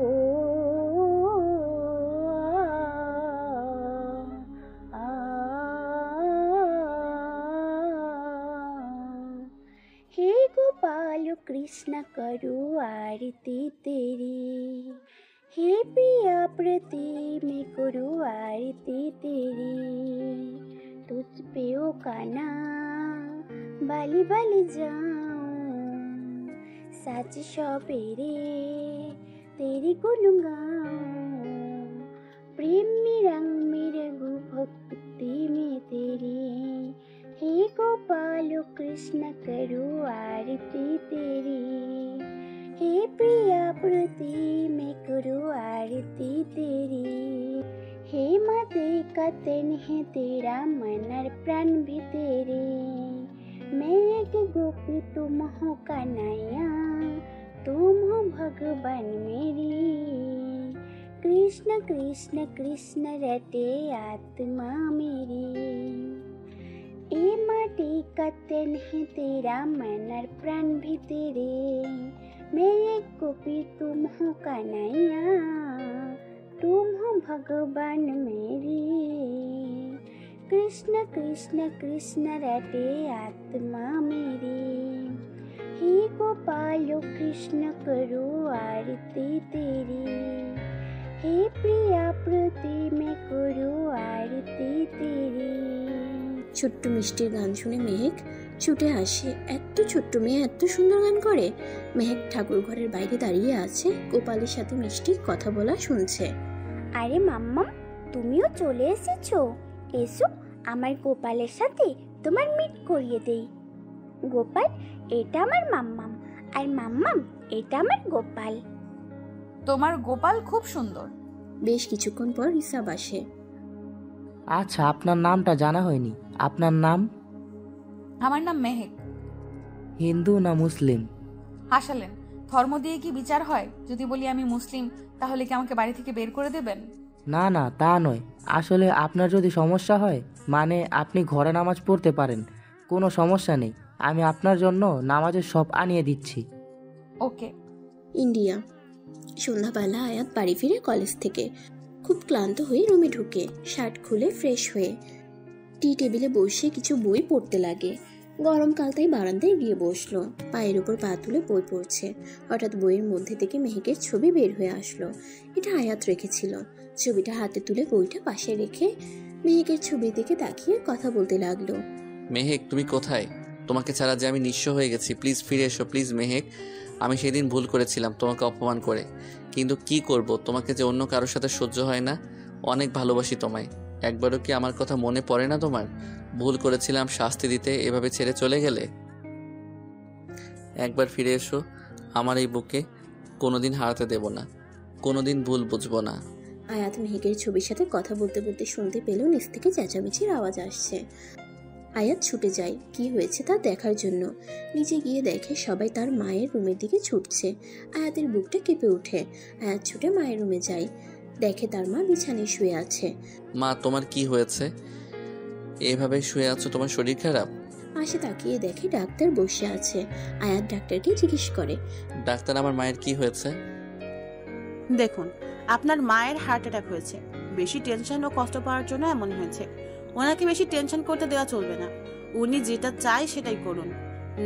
हे गोपाल कृष्ण करो आरती तेरी, हे प्रिया प्रति मैं करो आरती तेरी, तुझ पे ओ काना बाली बाली जाऊं, साच सपेरे तेरी गुण गाऊं, प्रेम में रंग में रघु भक्ति में तेरी, हे गोपाल कृष्ण करो आरती तेरी, हे प्रिया प्रति मैं करो आरती तेरी, हे माते का तन है तेरा मन और प्राण भी तेरे, मैं एक गोपी तुम हो कन्हैया, तुम हो भगवान मेरी, कृष्ण कृष्ण कृष्ण रटे आत्मा मेरी, ए माटी का तन है तेरा मन और प्राण भी तेरे, मैं एक गोपी तुम हो कन्हैया, तुम हो भगवान मेरी, कृष्ण कृष्ण कृष्ण रटे आत्मा मेरी, हे गोपाल कृष्ण करो आरती तेरी, हे प्रिया प्रति मैं करो आरती तेरी। ছোট্ট মিষ্টির গান শুনে মেহেক ছুটে আসে। এত ছোট্ট মেয়ে এত সুন্দর গান করে। মেহেক ঠাকুর ঘরের বাইরে দাঁড়িয়ে আছে, গোপালের সাথে মিষ্টির কথা বলা শুনছে। আরে মাম্মাম তুমিও চলে এসেছো, এসো আমার গোপালের সাথে তোমার মিট করিয়ে দেই। গোপাল এটা আমার মাম্মাম, আর মাম্মাম এটা আমার গোপাল। তোমার গোপাল খুব সুন্দর। বেশ কিছুক্ষণ পর রিসাব আসে। আচ্ছা আপনার নামটা জানা হয়নি, আপনার নাম? আমার নাম মেহেক। হিন্দু না মুসলিম? হাসালেন, ধর্ম দিয়ে কি বিচার হয়? যদি বলি আমি মুসলিম তাহলে কি আমাকে বাড়ি থেকে বের করে দেবেন? না না তা নয়, আসলে আপনার যদি সমস্যা হয়, মানে আপনি ঘরে নামাজ পড়তে পারেন, কোনো সমস্যা নেই, আমি আপনার জন্য নামাজের সব আনিয়ে দিচ্ছি। ওকে। ইন্ডিয়া। সন্ধ্যাবেলা আয়াত বাড়ি ফিরে কলেজ থেকে খুব ক্লান্ত হয়ে রুমে ঢুকে শার্ট খুলে ফ্রেশ হয়ে টি টেবিলে বসে কিছু বই পড়তে লাগে। গরমকাল তাই বারান্দায় গিয়ে বসলো, পায়ের উপর পা তুলে বই পড়ছে। হঠাৎ বইয়ের মধ্যে থেকে মেহেকের ছবি বের হয়ে আসলো। এটা আয়াত রেখেছিল। ছবিটা হাতে তুলে বইটা পাশে রেখে মেহেকের ছবির দিকে তাকিয়ে কথা বলতে লাগলো। মেহেক তুমি কোথায়? তোমাকে ছাড়া যে আমি নিঃস্ব হয়ে গেছি, প্লিজ ফিরে এসো প্লিজ মেহেক। আমি সেদিন ভুল করেছিলাম তোমাকে অপমান করে, কিন্তু কি করব, তোমাকে যে অন্য কারোর সাথে সহ্য হয় না। অনেক ভালোবাসি তোমায়, একবারও কি আমার কথা মনে পড়ে না তোমার? ভুল করেছিলাম, শাস্তি দিতে এভাবে ছেড়ে চলে গেলে। একবার ফিরে এসো আমার এই বুকে, কোনোদিন হারাতে দেব না, কোনোদিন ভুল বুঝবো না। আয়াত মেহেকের ছবির সাথে কথা বলতে বলতে শুনতে পেল নিচ থেকে চেঁচামেচির আওয়াজ আসছে। আয়াত ছুটে যায় কি হয়েছে তা দেখার জন্য। নিচে গিয়ে দেখে সবাই তার মায়ের রুমের দিকে ছুটছে। আয়াতের বুকটা কেঁপে ওঠে। আয়াত ছুটে মায়ের রুমে যায়, দেখে তার মা বিছানায় শুয়ে আছে। মা তোমার কি হয়েছে? এভাবে শুয়ে আছো, তোমার শরীর খারাপ? পাশে তাকিয়ে দেখে ডাক্তার বসে আছে। আয়াত ডাক্তারকে জিজ্ঞেস করে, ডাক্তার আমার মায়ের কি হয়েছে? দেখুন আপনার মায়ের হার্ট অ্যাটাক হয়েছে, বেশি টেনশন ও কষ্ট পাওয়ার জন্য এমন হয়েছে। ওনাকে বেশি টেনশন করতে দেওয়া চলবে না, উনি যেটা চায় সেটাই করুন,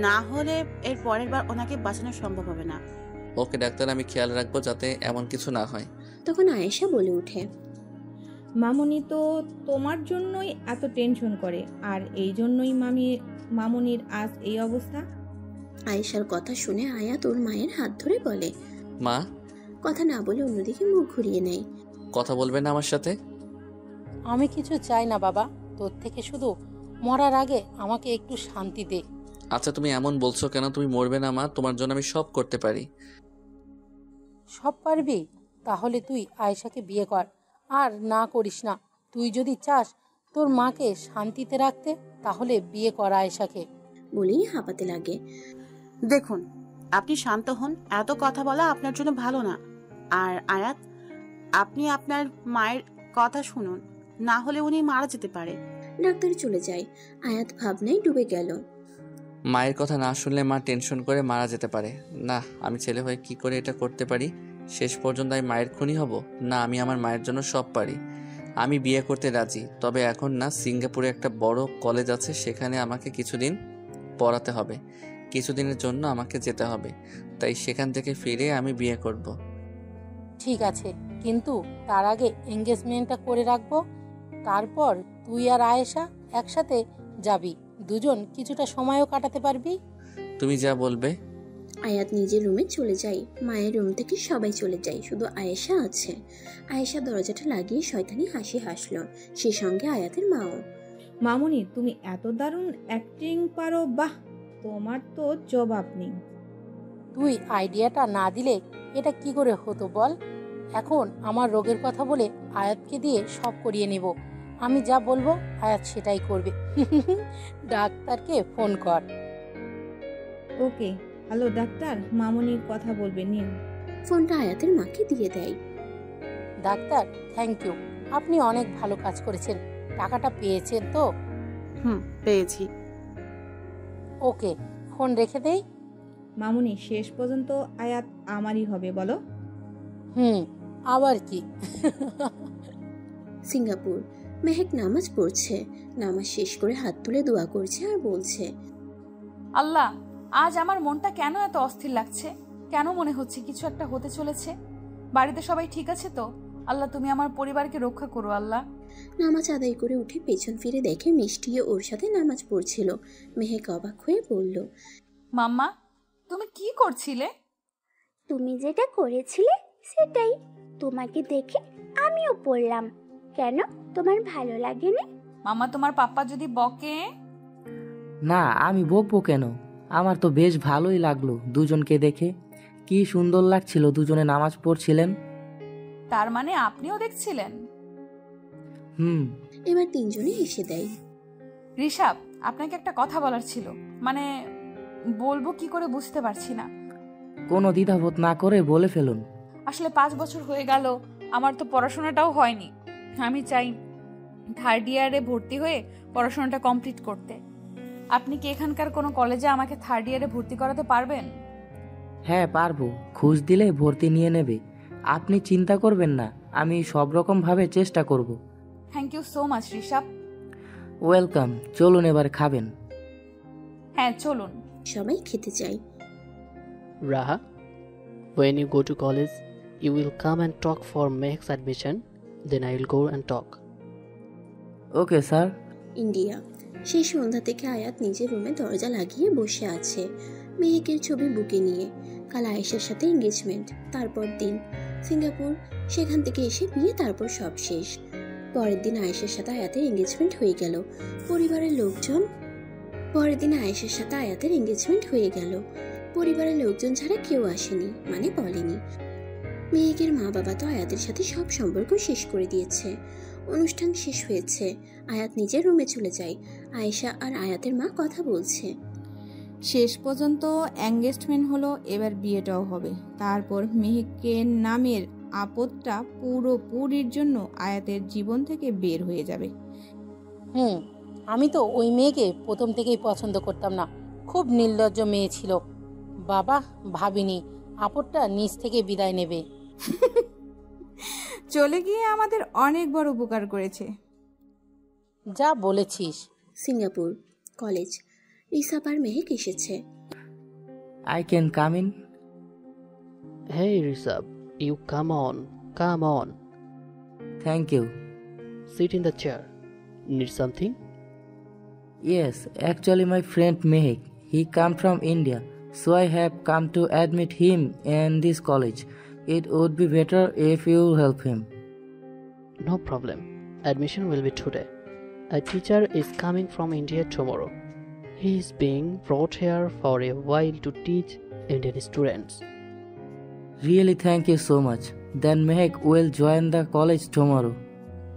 না হলে এর পরের বার ওনাকে বাঁচানো সম্ভব হবে না। ওকে ডাক্তার, আমি খেয়াল রাখবো যাতে এমন কিছু না হয়। তখন আয়েশা বলে ওঠে, মামুনি তো তোমার জন্যই এত টেনশন করে, আর এই জন্যই মামুনির আজ এই অবস্থা। আয়েশার কথা শুনে আয়াত ওর মায়ের হাত ধরে বলে, মা। কথা না বলে অন্যদিকে মুখ ঘুরিয়ে নেয়। কথা বলবে না আমার সাথে? আমি কিছু চাই না বাবা, তোর থেকে শুধু মরার আগে আমাকে একটু শান্তি দে। আচ্ছা তুমি এমন বলছো কেন? তুমি মরবে না মা, তোমার জন্য আমি সব করতে পারি। সব পারবি? তাহলে তুই আয়েশাকে বিয়ে কর, আর না করিস না। তুই যদি চাস তোর মাকে শান্তিতে রাখতে, তাহলে বিয়ে কর আয়েশাকে। বলেই হাঁপাতে লাগে। দেখুন আপনি শান্ত হন, এত কথা বলা আপনার জন্য ভালো না। আর আয়াত, আপনি আপনার মায়ের কথা শুনুন, না হলে উনি মারা যেতে পারে। ডাক্তার চলে যায়। আয়াত ভাবনায় ডুবে গেল। মায়ের কথা না শুনলে মা টেনশন করে মারা যেতে পারে। না, আমি ছেলে হয়ে কি করে এটা করতে পারি? শেষ পর্যন্ত আমি মায়ের খুনি হব? না, আমি আমার মায়ের জন্য সব পারি। আমি বিয়ে করতে রাজি, তবে এখন না। সিঙ্গাপুরে একটা বড় কলেজ আছে, সেখানে আমাকে কিছুদিন পড়াতে হবে। কিছুদিনের জন্য আমাকে যেতে হবে, তাই সেখান থেকে ফিরে আমি বিয়ে করব। ঠিক আছে, কিন্তু তার আগে এঙ্গেজমেন্টটা করে রাখবো। তারপর তুই আর আয়েশা একসাথে যাবি, দুজন কিছুটা সময়ও কাটাতে পারবি। তুমি যা বলবে। আয়াত নিজের রুমে চলে যায়। মায়ের রুম থেকে সবাই চলে যায়, শুধু আয়েশা আছে। আয়েশা দরজাটা লাগিয়ে শয়তানি হাসি হাসলো, সে সঙ্গে আয়াতের মাও। মামুনি, তুমি এত দারুণ অ্যাক্টিং পারো, বাহ! তোমার তো জবাব নেই। তুই আইডিয়াটা না দিলে এটা কি করে হতো বল? এখন আমার রোগের কথা বলে আয়াতকে দিয়ে সব করিয়ে নেব। আমি যা বলবো আয়াত সেটাই করবে। ডাক্তারকে ফোন কর। ওকে, হ্যালো ডাক্তার, মামুনি কথা বলবে, নিন। ফোনটা আয়াতের মাকে দিয়ে দেয়। ডাক্তার, থ্যাংক ইউ, আপনি অনেক ভালো কাজ করেছেন। টাকাটা পেয়েছেন তো? পেয়েছি। ওকে, ফোন রেখে দেই। মামুনি, শেষ পর্যন্ত আয়াত আমারই হবে, বলো? আবার কি? সিঙ্গাপুর। মেহেক নামাজ পড়ছে। নামাজ শেষ করে হাত তুলে দোয়া করছে আর বলছে, আল্লাহ, আজ আমার মনটা কেন এত অস্থির লাগছে? কেন মনে হচ্ছে কিছু একটা হতে চলেছে? বাড়িতে সবাই ঠিক আছে তো? আল্লাহ, তুমি আমার পরিবারকে রক্ষা করো আল্লাহ। নামাজ আদায় করে উঠে পেছন ফিরে দেখে মিষ্টিও ওর সাথে নামাজ পড়ছিল। মেহেক অবাক হয়ে বলল, মাম্মা, তুমি কি করছিলে? তুমি যেটা করেছিলে সেটাই। তোমাকে দেখে আমিও পড়লাম। কেন, তোমার ভালো লাগেনি? মাম্মা, তোমার পাপ্পা যদি বকে? না, আমি বকবো কেন? আমার তো বেশ ভালোই লাগলো দুজনকে দেখে। কি সুন্দর লাগছিল দুজনে নামাজ পড়ছিলেন। তার মানে আপনিও দেখছিলেন? এবার তিনজনে এসে দেয়। ঋষাব, আপনাকে একটা কথা বলার ছিল, মানে বলবো কি করে বুঝতে পারছি না। কোনো দ্বিধাবোধ না করে বলে ফেলুন। আসলে 5 বছর হয়ে গেল, আমার তো পড়াশোনাটাও হয়নি। আমি চাই 3rd ইয়ারে ভর্তি হয়ে পড়াশোনাটা কমপ্লিট করতে। আপনি কি এখানকার কোনো কলেজে আমাকে 3rd ইয়ারে ভর্তি করাতে পারবেন? হ্যাঁ, পারবো। খোঁজ দিলে ভর্তি নিয়ে নেবে। আপনি চিন্তা করবেন না, আমি সব রকম ভাবে চেষ্টা করব। Thank you so much Rishabh. Welcome. চলুন এবার খাবেন। হ্যাঁ, চলুন। সবাই খেতে চায়। Raha, when you go to college, you will come and talk for Mehek's admission. Then I will go and talk. Okay sir. India. সেই সন্ধ্যা থেকে আয়াত নিজের রুমে দরজা লাগিয়ে বসে আছে, মেহেকের ছবি বুকে নিয়ে। কাল আয়েশার সাথে এঙ্গেজমেন্ট, তারপর দিন সিঙ্গাপুর, সেখান থেকে এসে বিয়ে, তারপর সব শেষ। পরের দিন আয়েশার সাথে আয়াতের এঙ্গেজমেন্ট হয়ে গেল। পরিবারের লোকজন ছাড়া কেউ আসেনি, মানে বলেনি। মেহেকের মা বাবা তো আয়াতের সাথে সব সম্পর্ক শেষ করে দিয়েছে। অনুষ্ঠান শেষ হয়েছে, আয়াত নিজের রুমে চলে যায়। আয়েশা আর আয়াতের মা কথা বলছে। শেষ পর্যন্ত এঙ্গেজমেন্ট হলো, এবার বিয়েটাও হবে। তারপর মেহেকের নামের আপদটা পুরোপুরির জন্য আয়াতের জীবন থেকে বের হয়ে যাবে। আমি তো ওই মেয়েকে প্রথম থেকেই পছন্দ করতাম না। খুব নির্লজ্জ মেয়ে ছিল। বাবা, ভাবিনি আপদটা নিজ থেকে বিদায় নেবে। চলে গিয়ে আমাদের অনেক বড় উপকার করেছে। যা বলেছিস। Singapore college. রিসাব আর মেহেক এসেছে। I can come in? Hey Rishabh, you come on. Thank you. Sit in the chair. Need something? Yes, actually my friend Mehek, he come from India, so I have come to admit him in this college. It would be better if you help him. No problem. Admission will be today. A teacher is coming from India tomorrow. He is being brought here for a while to teach Indian students. Really, thank you so much. Then Mehek will join the college tomorrow.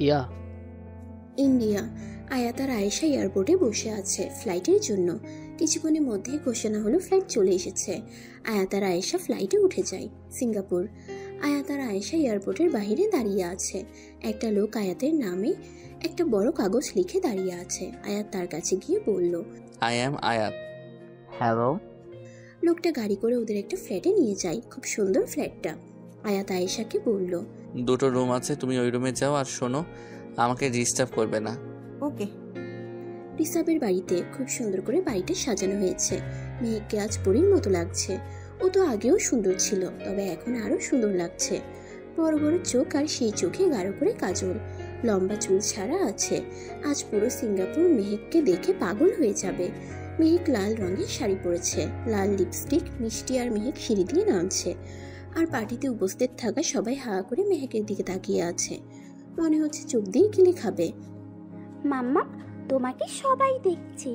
Yeah. India. আয়াত আর আয়েশা এয়ারপোর্টে বসে আছে ফ্লাইটের জন্য। কিছুক্ষণের মধ্যে ঘোষণা হলো ফ্লাইট চলে এসেছে। আয়াত আর আয়েশা ফ্লাইটে উঠে যায়। সিঙ্গাপুর। আয়াত আর আয়েশা এয়ারপোর্টের বাইরে দাঁড়িয়ে আছে। একটা লোক আয়াতের নামে একটা বড় কাগজ লিখে দাঁড়িয়ে আছে। আয়াত তার কাছে গিয়ে বলল, আই অ্যাম আয়াত। হ্যালো। লোকটা গাড়ি করে ওদের একটা ফ্ল্যাটে নিয়ে যায়। খুব সুন্দর ফ্ল্যাটটা। আয়াত আয়েশাকে বলল, 2টো রুম আছে, তুমি ওই রুমে যাও, আর শোনো, আমাকে ডিস্টার্ব করবে না। ওকে। রিসাবের বাড়িতে খুব সুন্দর করে বাড়িটা সাজানো হয়েছে। মেহেককে আজ পরীর মতো লাগছে। ও তো আগেও সুন্দর ছিল, তবে এখন আরো সুন্দর লাগছে। বড় বড় চোখ, আর সেই চোখে গাঢ় করে কাজল। লম্বা চুল ছাড়া আছে। আজ পুরো সিঙ্গাপুর মেহেককে দেখে পাগল হয়ে যাবে। মেহেক লাল রঙের শাড়ি পরেছে, লাল লিপস্টিক। মিষ্টি আর মেহেক সিঁড়ি দিয়ে নামছে, আর পার্টিতে উপস্থিত থাকা সবাই হা করে মেহেকের দিকে তাকিয়ে আছে। মনে হচ্ছে চোখ দিয়ে গিলে খাবে। মাম্মা, তোমাকে সবাই দেখছে,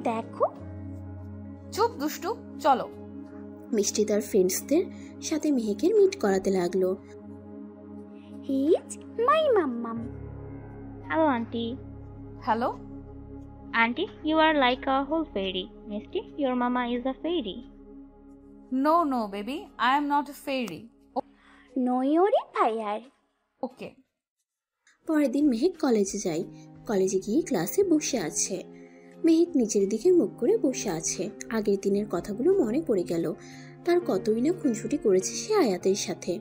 দেখো। চুপ দুষ্টু, চলো। মিষ্টি তার ফ্রেন্ডসদের সাথে মেহেকের মিট করাতে লাগলো। হি ইজ মাই মাম্মাম। Hello aunty. Hello aunty, you are like a whole fairy. Misty, your mama is a fairy. No baby, I am not a fairy. No, you're a fire. Okay. পরের দিন মেহেক কলেজে যায়। কলেজে গিয়ে ক্লাসে বসে আছে। মেহেক নিচের দিকে মুখ করে বসে আছে। আগের দিনের কথাগুলো মনে পড়ে গেল। তার কতই না খুনসুটি করেছে সে আয়াতের সাথে।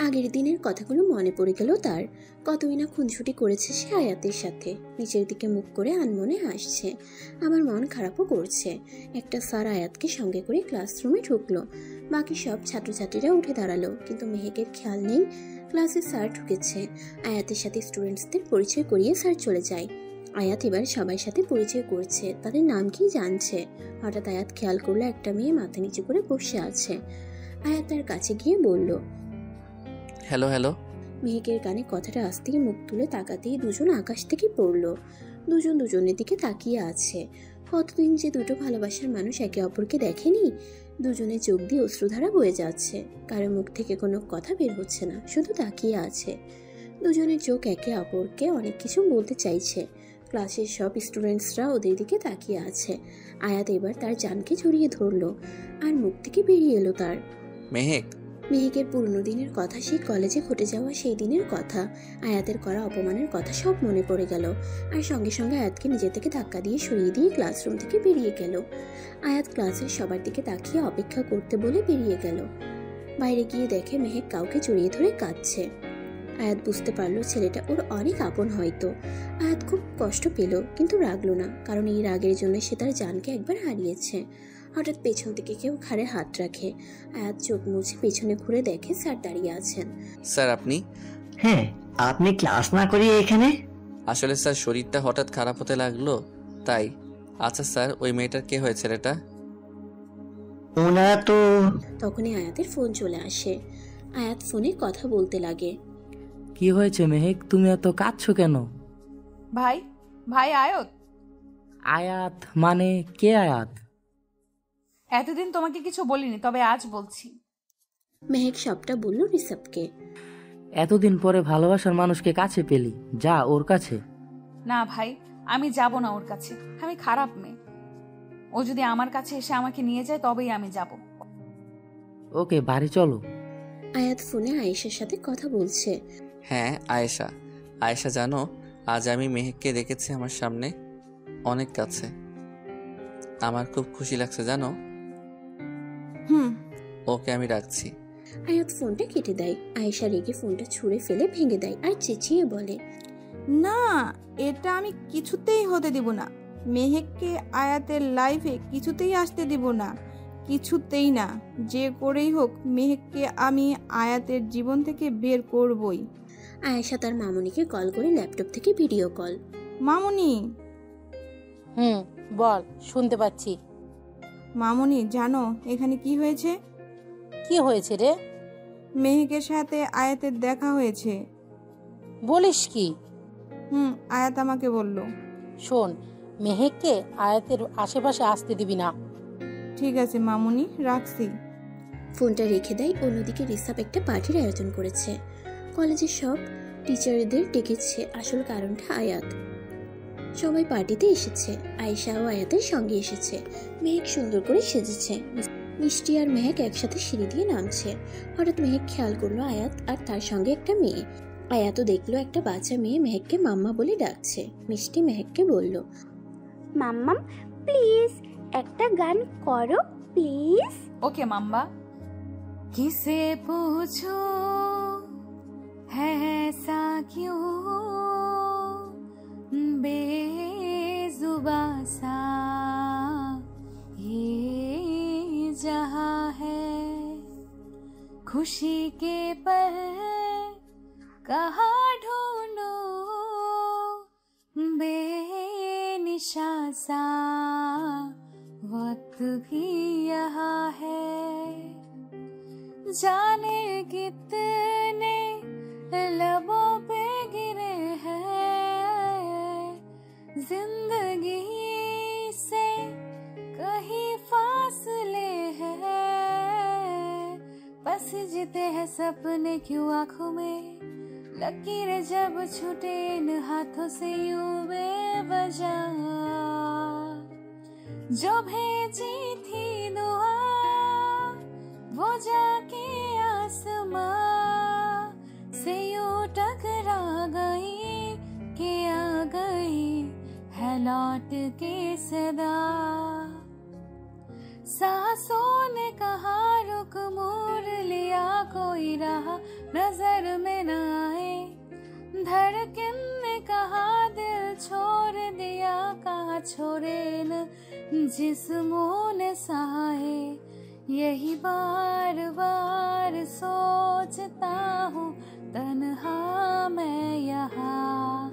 আগের দিনের কথাগুলো মনে পড়ে গেল তার। কতই না খুনসুটি করেছে সে আয়াতের সাথে। নিচের দিকে মুখ করে আনমনে হাসছে। আমার মন খারাপও করছে। একটা স্যার আয়াতকে সঙ্গে করে ক্লাসরুমে ঢুকলো। বাকি সব ছাত্রছাত্রীরা উঠে দাঁড়ালো, কিন্তু মেহেকের খেয়াল নেই ক্লাসে স্যার ঢুকেছে। আয়াতের সাথে স্টুডেন্টসদের পরিচয় করিয়ে স্যার চলে যায়। আয়াত এবার সবার সাথে পরিচয় করছে, তাদের নাম কি জানছে। হঠাৎ আয়াত খেয়াল করলো একটা মেয়ে মাথা নিচু করে বসে আছে। আয়াত তার কাছে গিয়ে বলল, হ্যালো হ্যালো। মেহেকের কানে কথাটা আজ থেকে মুখ তুলে তাকাতেই দুজন আকাশ থেকে পড়লো। দুজন দুজনের দিকে তাকিয়ে আছে। কতদিন যে দুটো ভালোবাসার মানুষ একে অপরকে দেখেনি। দুজনের চোখ দিয়ে অশ্রুধারা বয়ে যাচ্ছে। কারো মুখ থেকে কোনো কথা বের হচ্ছে না, শুধু তাকিয়ে আছে। দুজনের চোখ একে অপরকে অনেক কিছু বলতে চাইছে। ক্লাসের সব স্টুডেন্টসরা ওদের দিকে তাকিয়ে আছে। আয়াত এবার তার জানকে জড়িয়ে ধরলো, আর মুখ থেকে বেরিয়ে এলো তার, মেহেক। মেহেকের পুরনো দিনের কথা, সেই কলেজে ঘটে যাওয়া সেই দিনের কথা, আয়াতের করা অপমানের কথা সব মনে পড়ে গেল। আর সঙ্গে সঙ্গে আয়াতকে নিজে থেকে ধাক্কা দিয়ে সরিয়ে দিয়ে ক্লাসরুম থেকে বেরিয়ে গেল। আয়াত ক্লাসের সবার দিকে তাকিয়ে অপেক্ষা করতে বলে বেরিয়ে গেল। বাইরে গিয়ে দেখে মেহেক কাউকে জড়িয়ে ধরে কাঁদছে। আয়াত বুঝতে পারলো ছেলেটা ওর অনেক আপন হয়তো। আয়াত খুব কষ্ট পেল, কিন্তু রাগলো না, কারণ এই রাগের জন্য সে তার জানকে একবার হারিয়েছে। হঠাৎ পেছন থেকে কেউ ঘাড়ে হাত রাখে। আয়াত চোখ মুছে পেছনে ঘুরে দেখে স্যার দাঁড়িয়ে আছেন। স্যার আপনি? হ্যাঁ, আপনি ক্লাস না করিয়ে এখানে? আসলে স্যার শরীরটা হঠাৎ খারাপ হতে লাগলো, তাই। আচ্ছা স্যার, ওই মেয়েটার কে হয় ছেলেটা? ওনারা তো। তখনই আয়াতের ফোন চলে আসে। আয়াত ফোনে কথা বলতে লাগে। কি হয়েছে মেহেক, তুমি এত কাঁদছো কেন? ভাই আয়াত। আয়াত মানে কে আয়াত? এতদিন তোমাকে কিছু বলিনি, তবে আজ বলছি। মেহেক সবটা বলল রিসাবকে। এতদিন পরে ভালোবাসার মানুষকে কাছে পেলি, যা ওর কাছে। না ভাই, আমি যাব না ওর কাছে। আমি খারাপ মেয়ে। ও যদি আমার কাছে এসে আমাকে নিয়ে যায় তবেই আমি যাব। ওকে, বাড়ি চলো। আয়াত ফোনে আয়েশার সাথে কথা বলছে। হ্যাঁ আয়েশা জানো, আজ আমি মেহেককে দেখেছি আমার সামনে, অনেক কাছে। আমার খুব খুশি লাগছে জানো। ওকে আমি রাখছি। আয়াত ফোনটা কেটে দেয়। আয়েশা রেগে ফোনটা ছুঁড়ে ফেলে ভেঙে দেয় আর চেঁচিয়ে বলে, না, এটা আমি কিছুতেই হতে দিব না। মেহেককে আয়াতের লাইফে কিছুতেই আসতে দিব না, কিছুতেই না। যে করেই হোক মেহেককে আমি আয়াতের জীবন থেকে বের করবই। আয়েশা তার মামুনিকে কল করে ল্যাপটপ থেকে ভিডিও কল। মামুনি। বল, শুনতে পাচ্ছি। মামুনি জানো এখানে কি হয়েছে? কি হয়েছে রে? মেহেকের সাথে আয়াতের দেখা হয়েছে। বলিস কি? আয়াত আমাকে বলল। শোন, মেহেককে আয়াতের আশেপাশে আসতে দিবি না। ঠিক আছে মামুনি, রাখছি। ফোনটা রেখে দেয়। অন্যদিকে রিসাব একটা পার্টির আয়োজন করেছে। কলেজের সব টিচারদের ডেকেছে। আসল কারণটা আয়াত। সবাই পার্টিতে এসেছে। আয়েশা ও আয়াতের সঙ্গে এসেছে। মেহেক সুন্দর করে সেজেছে। মিষ্টি আর মেহেক একসাথে সিঁড়ি দিয়ে নামছে। হঠাৎ মেহেক খেয়াল করলো আয়াত আর তার সঙ্গে একটা মেয়ে। আয়াতও দেখলো একটা বাচ্চা মেয়ে মেহেককে মাম্মা বলে ডাকছে। মিষ্টি মেহেককে বলল, মাম্মাম প্লিজ একটা গান করো প্লিজ। ओके मम्मा। किसे पूछो है ऐसा क्यों बेजुबा सा ये जहां है, खुशी के पल कहाँ ढूंढो बेनिशा सा वक्त भी यहाँ है, जाने कितने लबों पे गिरे हैं जिंदगी से कहीं फासले हैं, बस जीते हैं सपने क्यों आंखों में, लकीरें जब छूटे इन हाथों से यूं बेवजह, जो भेजी थी दुआ वो जाके आसमां से यूं टकरा गई कि आ गई है लौट के सदा, सांसों ने कहा रुक मोड़ लिया कोई राह नजर में न आए, धड़कन ने कहा दिल छोड़ दिया, कहा छोड़े न जिस्मों ने सहाए, यही बार बार सोचता हूँ तन्हा मैं यहाँ,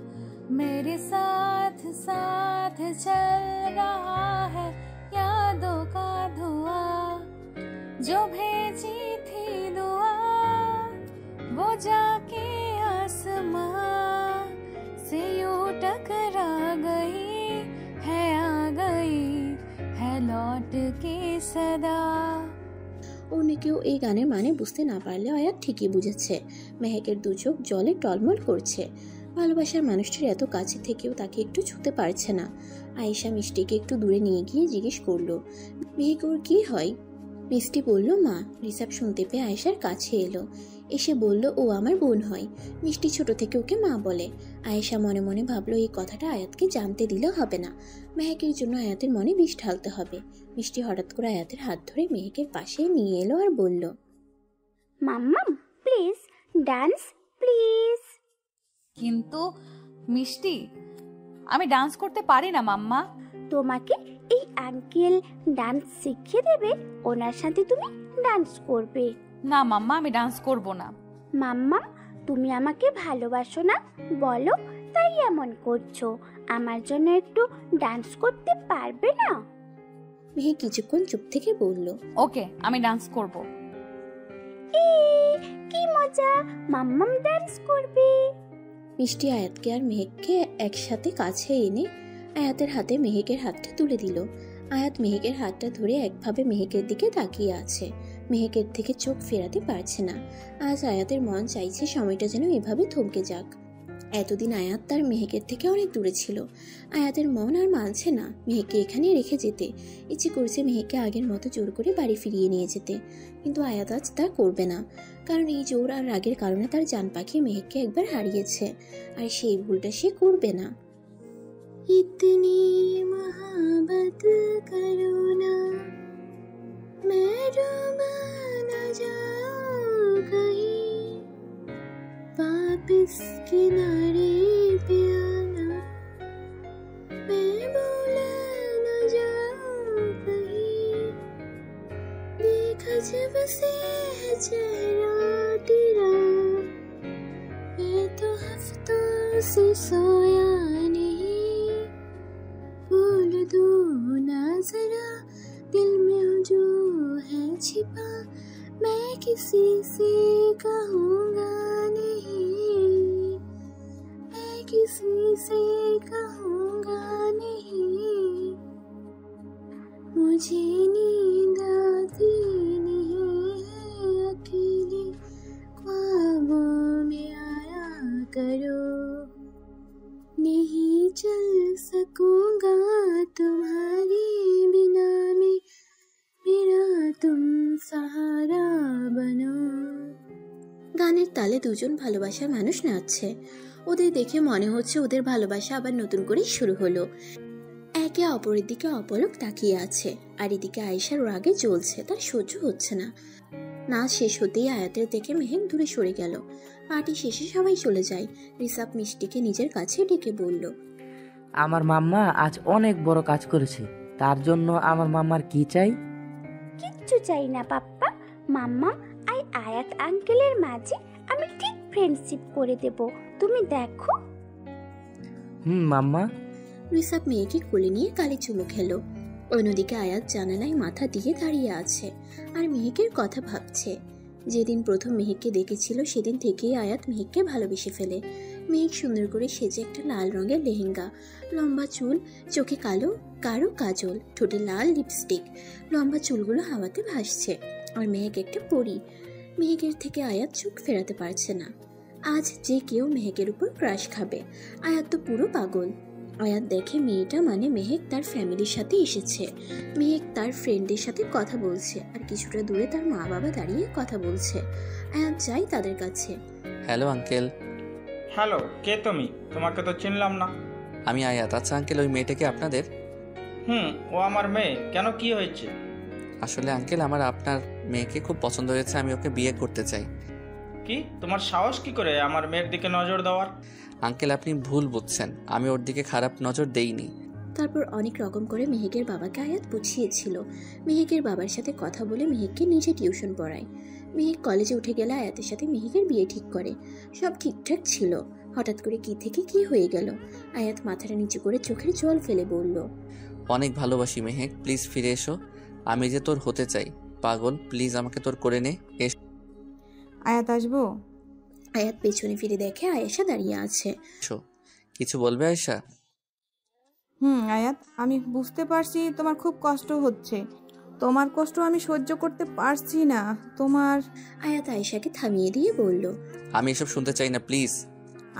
मेरे साथ साथ चल रहा है यादों का धुआं, जो भेजी थी दुआ वो जाके आसमां से यूं टकरा गई है, आ गई है लौट के सदा। অন্য কেউ এই গানের মানে বুঝতে না পারলেও আয়াত ঠিকই বুঝেছে। মেহেকের দু চোখ জলে টলমল করছে। ভালোবাসার মানুষটির এত কাছে থেকেও তাকে একটু ছুঁতে পারছে না। আয়েশা মিষ্টিকে একটু দূরে নিয়ে গিয়ে জিজ্ঞেস করলো, মেহেক ওর কি হয়? মিষ্টি বলল মা। রিসাব শুনতে পেয়ে আয়েশার কাছে এলো, এসে বলল ও আমার বোন হয়। মিষ্টি ছোট থেকে ওকে মা বলে। আয়েশা মনে মনে ভাবলো এই কথাটা আয়াতকে জানতে দিলেও হবে না, মেহেকের জন্য আয়াতের মনে বিষ ঢালতে হবে। মিষ্টি হঠাৎ করে আয়াতের হাত ধরে মেহেকের পাশে নিয়ে এলো আর বলল, মাম্মাম প্লিজ ডান্স প্লিজ। কিন্তু মিষ্টি আমি ডান্স করতে পারি না মাম্মা। তোমাকে এই আঙ্কেল ডান্স শিখিয়ে দেবে, ওনার সাথে তুমি ডান্স করবে। না মাম্মা আমি ডান্স করব না। মাম্মা তুমি আমাকে ভালোবাসো না বলো, তাই এমন করছো। আমার জন্য একটু ডান্স করতে পারবে না? মেহে কিছুক্ষণ চুপ থেকে বলল, ওকে আমি ডান্স করব। কি মজা, মাম্মাম ডান্স করবে। মিষ্টি আয়াতকে আর মেহেককে একসাথে কাছে এনে আয়াতের হাতে মেহেকের হাতটা তুলে দিল। আয়াত মেহেকের হাতটা ধরে একভাবে মেহেকের দিকে তাকিয়ে আছে। মেহেকের থেকে চোখ ফেরাতে পারছে না। আজ আয়াতের মন চাইছে সময়টা যেন এভাবে থমকে যাক। এতদিন আয়াত তার মেহেকের থেকে অনেক দূরে ছিল। আয়াতের মন আর মানছে না মেহেককে এখানে রেখে যেতে। ইচ্ছে করছে মেহেককে আগের মতো জোর করে বাড়ি ফিরিয়ে নিয়ে যেতে, কিন্তু আয়াত আজ তা করবে না। কারণ এই জোর আর রাগের কারণে তার জান পাখি মেহেককে একবার হারিয়েছে, আর সেই ভুলটা সে করবে না। ইতনি মহাবত করো না मैं डूबा न जाऊं कहीं, वापस किनारे पे आना, मैं भूला न जाऊं कहीं, देखा जब से है चेहरा तेरा, मैं तो हफ्तों से सोया नहीं, भूल दूं ना जरा दिल में जो है छिपा, मैं किसी से कहूँगा नहीं, मैं किसी से कहूँगा नहीं, मुझे नींद आती नहीं है, अकेले ख्वाबों में आया करो, नहीं चल सकूँगा तुम्हारे बिना में, मेरा तुम কোলে দুজন ভালোবাসার মানুষ নাচছে। ওদের দেখে মনে হচ্ছে ওদের ভালোবাসা আবার নতুন করে শুরু হলো। একে অপরের দিকে অপলক তাকিয়ে আছে, আর এদিকে আয়েশার রাগে জ্বলছে, তার সহ্য হচ্ছে না। নাচ শেষ হতেই আয়াতের থেকে মেহেক দূরে সরে গেল। পার্টি শেষে সবাই চলে যায়। রিসাব মিষ্টিকে নিজের কাছে ডেকে বলল, আমার মাম্মা আজ অনেক বড় কাজ করেছে, তার জন্য আমার মাম্মার কি চাই? কিচ্ছু চাই না পাপ্পা। মাম্মা আর আয়াত আঙ্কেলের মাঝে আমি ঠিক ফ্রেন্ডশিপ করে দেব, তুমি দেখো। মাম্মা। রিসাব মেয়েকে কোলে নিয়ে গালে চুমু খেলো। অন্যদিকে আয়াত জানালায় মাথা দিয়ে দাঁড়িয়ে আছে আর মেহেকের কথা ভাবছে। যেদিন প্রথম মেহেককে দেখেছিল সেদিন থেকেই আয়াত মেহেককে ভালোবেসে ফেলে। মেহেক সুন্দর করে সেজে একটা লাল রঙের লেহেঙ্গা, লম্বা চুল, চোখে কালো গাঢ় কাজল, ঠোঁটে লাল লিপস্টিক, লম্বা চুলগুলো হাওয়াতে ভাসছে। আর মেহেক একটা পরী। মেহেকের থেকে আয়াত চোখ ফেরাতে পারছে না। আজ যে কেউ মেহেকের উপর ক্রাশ খাবে। আয়াত তো পুরো পাগল। আয়াত দেখে মেয়েটা মানে মেহেক তার ফ্যামিলির সাথে এসেছে। মেহেক তার ফ্রেন্ডের সাথে কথা বলছে, আর কিছুটা দূরে তার মা বাবা দাঁড়িয়ে কথা বলছে। আয়াত যায় তাদের কাছে। Hello uncle. হ্যালো, কে তুমি? তোমাকে তো চিনলাম না। আমি আয়াত। আচ্ছা আঙ্কেল, ওই মেয়েটা কি আপনাদের? ও আমার মেয়ে। কেন, কি হয়েছে? আসলে আঙ্কেল, আমার আপনার মেয়েকে খুব পছন্দ হয়েছে, আমি ওকে বিয়ে করতে চাই। কি, তোমার সাহস কি করে আমার মেয়ের দিকে নজর দেওয়ার? আঙ্কেল, আপনি ভুল বুঝছেন, আমি ওর দিকে খারাপ নজর দেইনি। তারপর অনেক রকম করে মেহেকের বাবাকে আয়াত বুঝিয়েছিল। মেহেকের বাবার সাথে কথা বলে মেহেককে নিজে টিউশন পড়ায়। মেহেক কলেজে উঠে গেলে আয়াতের সাথে মেহেকের বিয়ে ঠিক করে। সব ঠিকঠাক ছিল। হঠাৎ করে কি থেকে কি হয়ে গেল। আয়াত মাথাটা নিচু করে চোখের জল ফেলে বলল, অনেক ভালোবাসি মেহেক, প্লিজ ফিরে এসো। আমি যে তোর হতে চাই। পাগল, প্লিজ আমাকে তোর করে নে। আয়াত, আসবো? আয়াত পেছনে ফিরে দেখে আয়েশা দাঁড়িয়ে আছে। কিছু বলবে আয়েশা? আয়াত, আমি বুঝতে পারছি তোমার খুব কষ্ট হচ্ছে। তোমার কষ্ট আমি সহ্য করতে পারছি না। তোমার আয়াত আয়েশাকে থামিয়ে দিয়ে বলল, আমি এসব শুনতে চাই না, প্লিজ।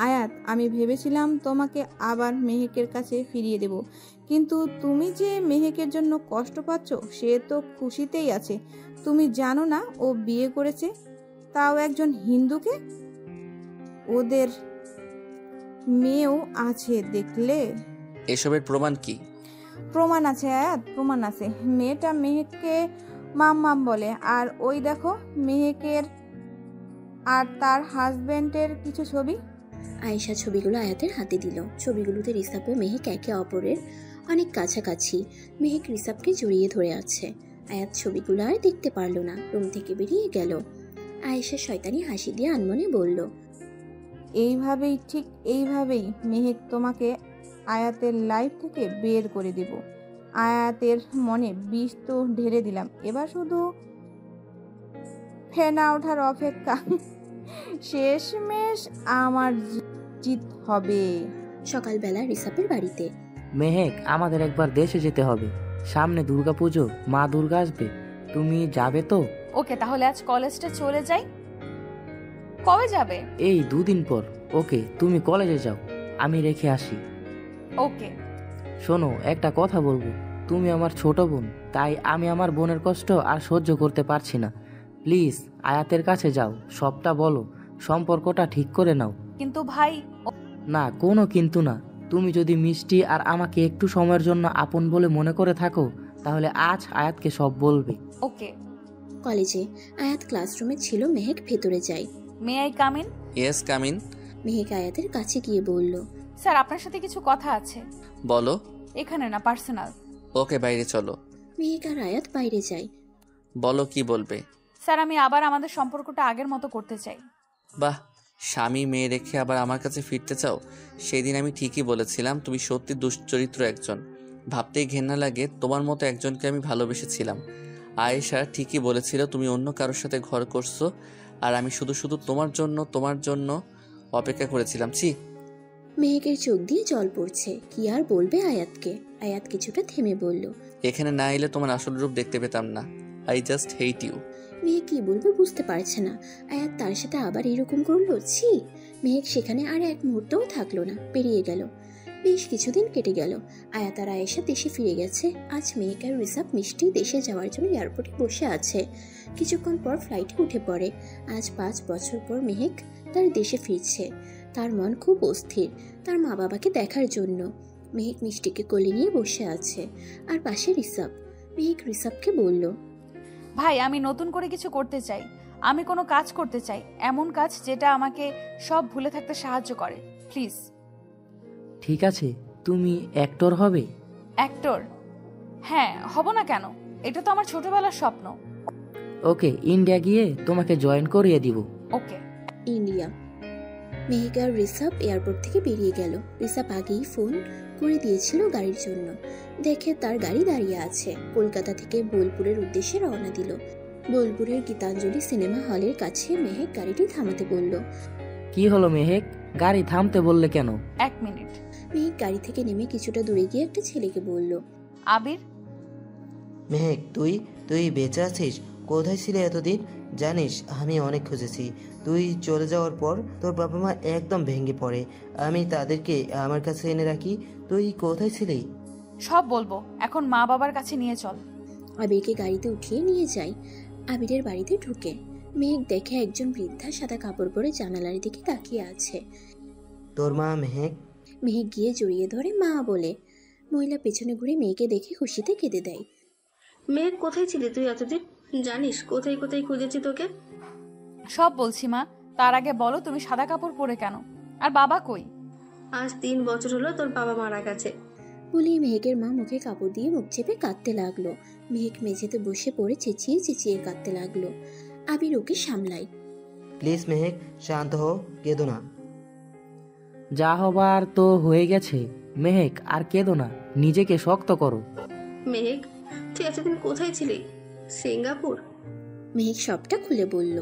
আয়াত, আমি ভেবেছিলাম তোমাকে আবার মেহেকের কাছে ফিরিয়ে দেব, কিন্তু তুমি যে মেহেকের জন্য কষ্ট পাচ্ছ সে তো খুশিতেই আছে। তুমি জানো না ও বিয়ে করেছে, তাও একজন হিন্দুকে। ওদের মেয়েও আছে, দেখলে? এসবের প্রমাণ কি? প্রমাণ আছে আয়াত, প্রমাণ আছে। মেয়েটা মেহেককে মাম্মাম বলে, আর ওই দেখো মেহেকের আর তার হাজবেন্ডের কিছু ছবি। আয়েশা ছবিগুলো আয়াতের হাতে দিল। ছবিগুলোতে রিসাব ও মেহেক একে অপরের অনেক কাছাকাছি। মেহেক রিসাবকে জড়িয়ে ধরে আছে। আয়াত ছবিগুলো আর দেখতে পারলো না, রুম থেকে বেরিয়ে গেল। আয়েশা শয়তানি হাসি দিয়ে আনমনে বলল, এইভাবেই, ঠিক এইভাবেই মেহেক তোমাকে আয়াতের লাইফ থেকে বের করে দেব। আয়াতের মনে বিষ তো ঢেলে দিলাম, এবার শুধু ফেনা ওঠার অপেক্ষা। শেষমেশ আমার জিত হবে। সকালবেলা রিসাবের বাড়িতে। মেহেক, আমাদের একবার দেশে যেতে হবে, সামনে দুর্গাপুজো, মা দুর্গা আসবে, তুমি যাবে তো? ওকে, তাহলে আজ কলেজটা চলে যাই। কবে যাবে? এই 2 দিন পর। ওকে, তুমি কলেজে যাও, আমি রেখে আসি। ওকে। শোনো, একটা কথা বলবো, তুমি আমার ছোট বোন, তাই আমি আমার বোনের কষ্ট আর সহ্য করতে পারছি না। প্লিজ আয়াতের কাছে যাও, সবটা বলো, সম্পর্কটা ঠিক করে নাও। কিন্তু ভাই। না, কোনো কিন্তু না। তুমি যদি মিষ্টি আর আমাকে একটু সময়ের জন্য আপন বলে মনে করে থাকো, তাহলে আজ আয়াতকে সব বলবে। ওকে। কলেজে আয়াত ক্লাসরুমে ছিল। মেহেক ভেতরে যায়। May I come in? Yes, come in. Mehek আয়াতের কাছে গিয়ে বলল, স্যার, আপনার সাথে কিছু কথা আছে। বলো। এখানে না, পার্সোনাল। ওকে, বাইরে চলো। মেহেক আর আয়াত বাইরে যায়। বলো, কি বলবে? স্যার, আমি আবার আমাদের সম্পর্কটা আগের মতো করতে চাই। বাহ, স্বামী মেয়ে রেখে আবার আমার কাছে ফিরতে চাও? সেদিন আমি ঠিকই বলেছিলাম তুমি সত্যি দুশ্চরিত্র একজন। ভাবতেই ঘেন্না লাগে, তোমার মতো একজনকে আমি ভালোবেসেছিলাম। আয়েশা ঠিকই বলেছিল, তুমি অন্য কারোর সাথে ঘর করছো, আর আমি শুধু শুধু তোমার জন্য অপেক্ষা করেছিলাম। ছি। মেহেকের চোখ দিয়ে জল পড়ছে। কি আর বলবে আয়াতকে। আয়াত কিছুটা থেমে বলল, এখানে না এলে তোমার আসল রূপ দেখতে পেতাম না। I just hate you. Mehek কি বলবে বুঝতে পারছে না। আয়াত তার সাথে আবার এরকম করলো। ছি। মেহেক সেখানে আর এক মুহূর্তও থাকলো না, বেরিয়ে গেল। বেশ কিছুদিন কেটে গেল। আয়াত আর আয়েশা দেশে ফিরে গেছে। আজ মেহেক আর রিসাব মিষ্টি দেশে যাওয়ার জন্য এয়ারপোর্টে বসে আছে। কিছুক্ষণ পর ফ্লাইটে উঠে পড়ে। আজ 5 বছর পর মেহেক তার দেশে ফিরছে। তার মন খুব অস্থির তার মা বাবাকে দেখার জন্য। মেহেক মিষ্টিকে কোলে নিয়ে বসে আছে, আর পাশে ঋষভ। মেহেক ঋষভকে বলল, ভাই আমি নতুন করে কিছু করতে চাই, আমি কোনো কাজ করতে চাই, এমন কাজ যেটা আমাকে সব ভুলে থাকতে সাহায্য করে, প্লিজ। ঠিক আছে, তুমি অ্যাক্টর হবে? অ্যাক্টর? হ্যাঁ, হব না কেন, এটা তো আমার ছোটবেলার স্বপ্ন। ওকে, ইন্ডিয়া গিয়ে তোমাকে জয়েন করিয়ে দিব। ওকে। ইন্ডিয়া। মেহেক আর ঋষভ এয়ারপোর্ট থেকে বেরিয়ে গেল। ঋষভ আগেই ফোন করে দিয়েছিল গাড়ির জন্য। দেখে তার গাড়ি দাঁড়িয়ে আছে। কলকাতা থেকে বোলপুরের উদ্দেশ্যে রওনা দিল। বোলপুরের গীতাঞ্জলি সিনেমা হলের কাছে মেহেক গাড়িটি থামাতে বলল। কি হলো মেহেক, গাড়ি থামতে বললে কেন? 1 মিনিট। মেহেক গাড়ি থেকে নেমে কিছুটা দূরে গিয়ে একটা ছেলেকে বলল, আবির। মেহেক, তুই বেঁচে আছিস? কোথায় ছিলে এতদিন? জানিস আমি অনেক খুঁজেছি। তুই চলে যাওয়ার পর তোর বাবা মা একদম ভেঙে পড়ে। আমি তাদেরকে আমার কাছে এনে রাখি। তুই কোথায় ছিলি? সব বলবো, এখন মা বাবার কাছে নিয়ে চল। আবিরকে গাড়িতে উঠিয়ে নিয়ে যায়। আবিরের বাড়িতে ঢুকে মেহেক দেখে একজন বৃদ্ধা সাদা কাপড় পরে জানালার দিকে তাকিয়ে আছে। তোর মা মেহেক? মেহেক গিয়ে জড়িয়ে ধরে মা বলে। মহিলা পেছনে ঘুরে মেয়েকে দেখে খুশিতে কেঁদে দেয়। মেহেক, কোথায় ছিলি তুই এতদিন? জানিস কোথায় কোথায় খুঁজেছি তোকে? সব বলছি মা, তার আগে বলো তুমি সাদা কাপড় পরে কেন, আর বাবা কই? আজ 3 বছর হলো তোর বাবা মারা গেছে। বলি মেহেকের মা মুখে কাপড় দিয়ে মুখ চেপে কাঁদতে লাগলো। মেহেক মেঝেতে বসে পড়ে চেঁচিয়ে চেঁচিয়ে কাঁদতে লাগলো। আবির ওকে সামলাই। প্লিজ মেহেক, শান্ত হো, কেঁদো না। যা হবার তো হয়ে গেছে। মেহেক, আর কেঁদো না, নিজেকে শক্ত করো। মেহেক, তুই এতদিন কোথায় ছিলি? সিঙ্গাপুর? মেহেক সবটা খুলে বলল।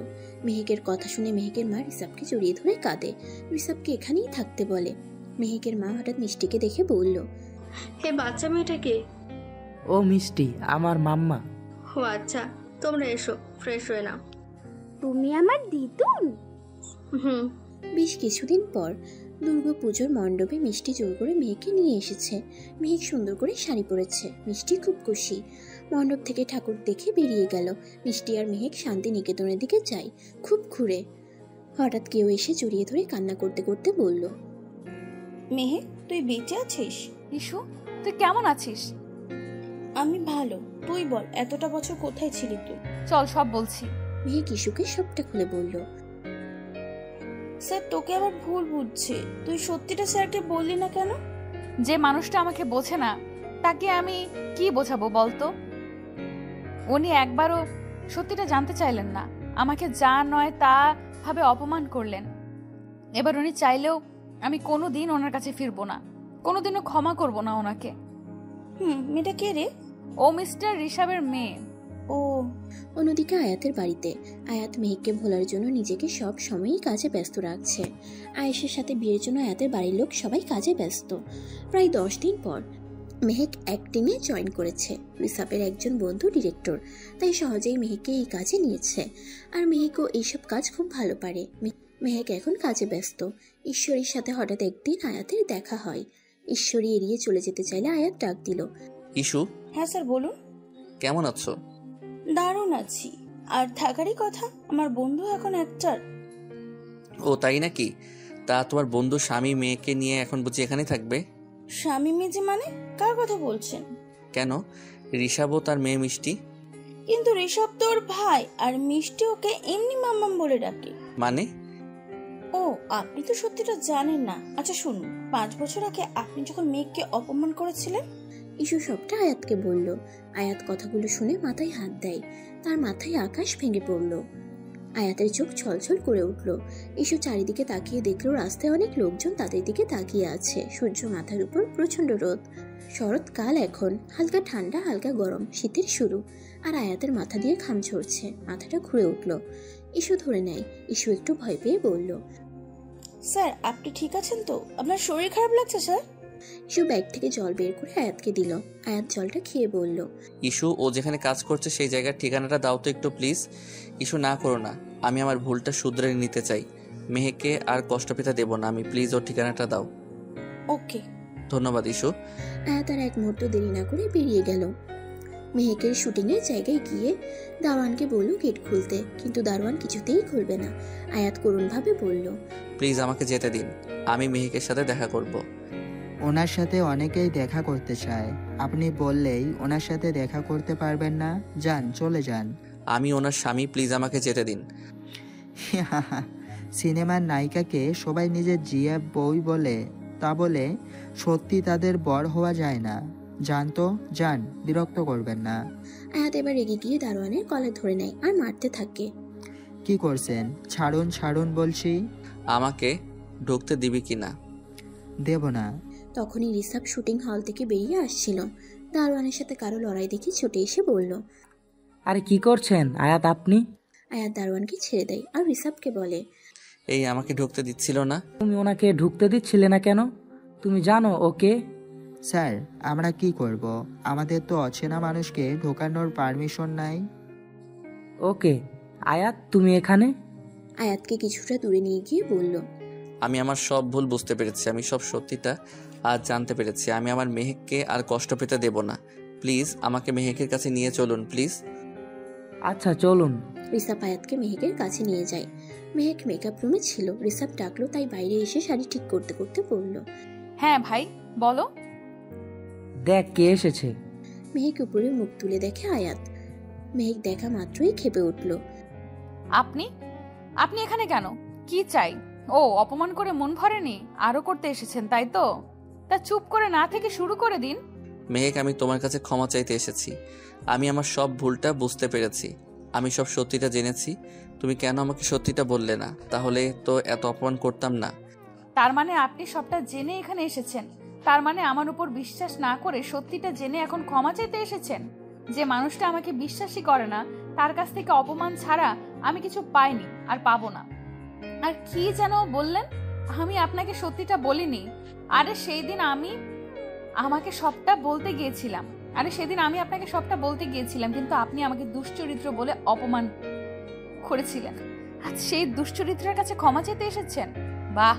মেহেকের কথা শুনে মেহেকের মা ঋষভকে জড়িয়ে ধরে কাঁদে। ঋষভকে এখানেই থাকতে বলে। মেহেকের মা হঠাৎ মিষ্টিকে দেখে বলল, হে বাচ্চা মেয়েটা কে? ও মিষ্টি, আমার মাম্মা। ও আচ্ছা, তোমরা এসো, ফ্রেশ হয়ে নাও। তুমি আমার দিদুন? হুম। বেশ কিছুদিন পর দুর্গাপুজোর মণ্ডপে মিষ্টি জোর করে মেহেককে নিয়ে এসেছে। মেহেক সুন্দর করে শাড়ি পরেছে। মিষ্টি খুব খুশি। মণ্ডপ থেকে ঠাকুর দেখে বেরিয়ে গেল। মিষ্টি আর মেহেক শান্তিনিকেতনের দিকে যায় খুব ঘুরে। হঠাৎ কেউ এসে জড়িয়ে ধরে কান্না করতে করতে বলল, মেহেক, তুই বেঁচে আছিস? ইস্যু, তুই কেমন আছিস? আমি ভালো, তুই বল এতটা বছর কোথায় ছিলি তুই? চল সব বলছি। মেহেক ইস্যুকে সবটা খুলে বলল। স্যার তোকে আবার ভুল বুঝছে, তুই সত্যিটা স্যারকে বললি না কেন? যে মানুষটা আমাকে বোঝে না তাকে আমি কি বোঝাবো বলতো? উনি একবারও সত্যিটা জানতে চাইলেন না, আমাকে যা নয় তা ভাবে অপমান করলেন। এবার উনি চাইলেও আমি কোনোদিন ওনার কাছে ফিরবো না, কোনোদিনও ক্ষমা করব না ওনাকে। মেয়েটা কে রে? ও মিস্টার ঋষভের মেয়ে। ও। অন্যদিকে আয়াতের বাড়িতে আয়াত মেহেককে ভোলার জন্য নিজেকে সব সময়ই কাজে ব্যস্ত রাখছে। আয়েশের সাথে বিয়ের জন্য আয়াতের বাড়ির লোক সবাই কাজে ব্যস্ত। প্রায় 10 দিন পর মেহেক অ্যাক্টিংয়ে জয়েন করেছে। ঋষভের একজন বন্ধু ডিরেক্টর, তাই সহজেই মেহেককে এই কাজে নিয়েছে। আর মেহেকও এইসব কাজ খুব ভালো পারে। মেহেক এখন কাজে ব্যস্ত। ঈশ্বরীর সাথে হঠাৎ একদিন আয়াতের দেখা হয়। ঈশ্বরী এড়িয়ে চলে যেতে চাইলে আয়াত ডাক দিল, ইস্যু। হ্যাঁ স্যার বলুন। কেমন আছো? দারুণ আছি, আর থাকারই কথা, আমার বন্ধু এখন অ্যাক্টর। ও তাই নাকি? তা তোমার বন্ধু স্বামী মেয়েকে নিয়ে এখন বুঝি এখানেই থাকবে? স্বামী মেয়ে মানে কার কথা বলছেন? কেন, ঋষভও তার মেয়ে মিষ্টি। কিন্তু ঋষভ তোর ভাই, আর মিষ্টি ওকে এমনি মাম্মাম বলে ডাকে। মানে? ও, আপনি তো সত্যিটা জানেন না। আচ্ছা শুনুন, 5 বছর আগে আপনি যখন মেয়েকে অপমান করেছিলেন। ইস্যু সবটা আয়াতকে বলল। আয়াত কথাগুলো শুনে মাথায় হাত দেয়। তার মাথায় আকাশ ভেঙে পড়ল। আয়াতের চোখ ছলছল করে উঠল। ইস্যু চারিদিকে তাকিয়ে দেখলো রাস্তায় অনেক লোকজন তাদের দিকে তাকিয়ে আছে। সূর্য মাথার উপর, প্রচন্ড রোদ। শরৎকাল এখন, হালকা ঠান্ডা হালকা গরম, শীতের শুরু। আর আয়াতের মাথা দিয়ে ঘাম ঝরছে, মাথাটা ঘুরে উঠল। ইস্যু ধরে নেয়। ইস্যু একটু ভয় পেয়ে বলল, স্যার আপনি ঠিক আছেন তো? আপনার শরীর খারাপ লাগছে স্যার? ইস্যু ব্যাগ থেকে জল বের করে আয়াতকে দিল। আয়াত জলটা খেয়ে বলল, ইস্যু, ও যেখানে কাজ করছে সেই জায়গার ঠিকানাটা দাও তো একটু প্লিজ। ইস্যু, না করো না, আমি আমার ভুলটা শুধরে নিতে চাই। মেহেকে আর কষ্ট পেতে দেব না আমি, প্লিজ ওর ঠিকানাটা দাও। ওকে। ধন্যবাদ ইস্যু। আয়াত আর এক মুহূর্ত দেরি না করে বেরিয়ে গেল। মেহেকের শুটিংয়ের জায়গায় গিয়ে দারোয়ানকে বলল গেট খুলতে, কিন্তু দারোয়ান কিছুতেই খুলবে না। আয়াত করুণভাবে বলল, প্লিজ আমাকে যেতে দিন, আমি মেহেকের সাথে দেখা করব। ওনার সাথে অনেকেই দেখা করতে চায়, আপনি বললেই ওনার সাথে দেখা করতে পারবেন না? যান, চলে যান। আমি ওনার স্বামী, প্লিজ আমাকে যেতে দিন। সিনেমার নায়িকাকে সবাই নিজের জিয়া বই বলে, তা বলে সত্যি তাদের বর হওয়া যায় না। যান তো, যান, বিরক্ত করবেন না। আয়াত এবার রেগে গিয়ে দারোয়ানের কলার ধরে নেয় আর মারতে থাকে। কি করছেন? ছাড়ুন, ছাড়ুন বলছি। আমাকে ঢুকতে দিবি কিনা? দেব না। তখনই রিসাব শুটিং হল থেকে বেরিয়ে আসছিল। দারোয়ানের সাথে কারো লড়াই দেখে ছুটে এসে বলল, আরে কি করছেন আয়াত আপনি? আয়াত দারোয়ানকে ছেড়ে দেয় আর রিসাবকে বলে, এই আমাকে ঢুকতে দিচ্ছিল না। তুমি ওনাকে ঢুকতে দিচ্ছিলে না কেন? তুমি জানো ওকে? স্যার, আমরা কি করব? আমাদের তো অচেনা মানুষকে ঢোকানোর পারমিশন নাই। ওকে, আয়াত তুমি এখানে? আয়াতকে কিছুটা দূরে নিয়ে গিয়ে বলল, আমি আমার সব ভুল বুঝতে পেরেছি, আমি সব সত্যিটা আজ জানতে পেরেছি। আমি আমার মেহেককে আর কষ্ট পেতে দেব না। প্লিজ আমাকে মেহেকের কাছে নিয়ে চলুন, প্লিজ। আচ্ছা চলুন। রিসাব আয়াতকে মেহেকের কাছে নিয়ে যায়। মেহেক মেকআপ রুমে ছিল। রিসাব ডাকলো, তাই বাইরে এসে শাড়ি ঠিক করতে করতে বলল, হ্যাঁ ভাই বলো। দেখ কে এসেছে। মেহেক উপরে মুখ তুলে দেখে আয়াত। মেহেক দেখা মাত্রই ক্ষেপে উঠল, আপনি আপনি এখানে কেন? কি চাই? ও অপমান করে মন ভরেনি, আরো করতে এসেছেন তাই তো? তা চুপ করে না থেকে শুরু করে দিন। মেহেক, আমি তোমার কাছে ক্ষমা চাইতে এসেছি। আমি আমার সব ভুলটা বুঝতে পেরেছি, আমি সব সত্যিটা জেনেছি। তুমি কেন আমাকে সত্যিটা বললে না? তাহলে তো এত অপমান করতাম না। তার মানে আপনি সবটা জেনে এখানে এসেছেন? তার মানে আমার উপর বিশ্বাস না করে সত্যিটা জেনে এখন ক্ষমা চাইতে এসেছেন? যে মানুষটা আমাকে বিশ্বাসই করে না, তার কাছ থেকে অপমান ছাড়া আমি কিছু পাইনি আর পাবো না। আর কি যেন বললেন? আমি আপনাকে সত্যিটা বলিনি। আরে সেই দিন আমি আপনাকে সবটা বলতে গিয়েছিলাম, কিন্তু আপনি আমাকে দুশ্চরিত্র বলে অপমান করেছিলেন। আজ সেই দুশ্চরিত্রের কাছে ক্ষমা চাইতে এসেছেন? বাহ।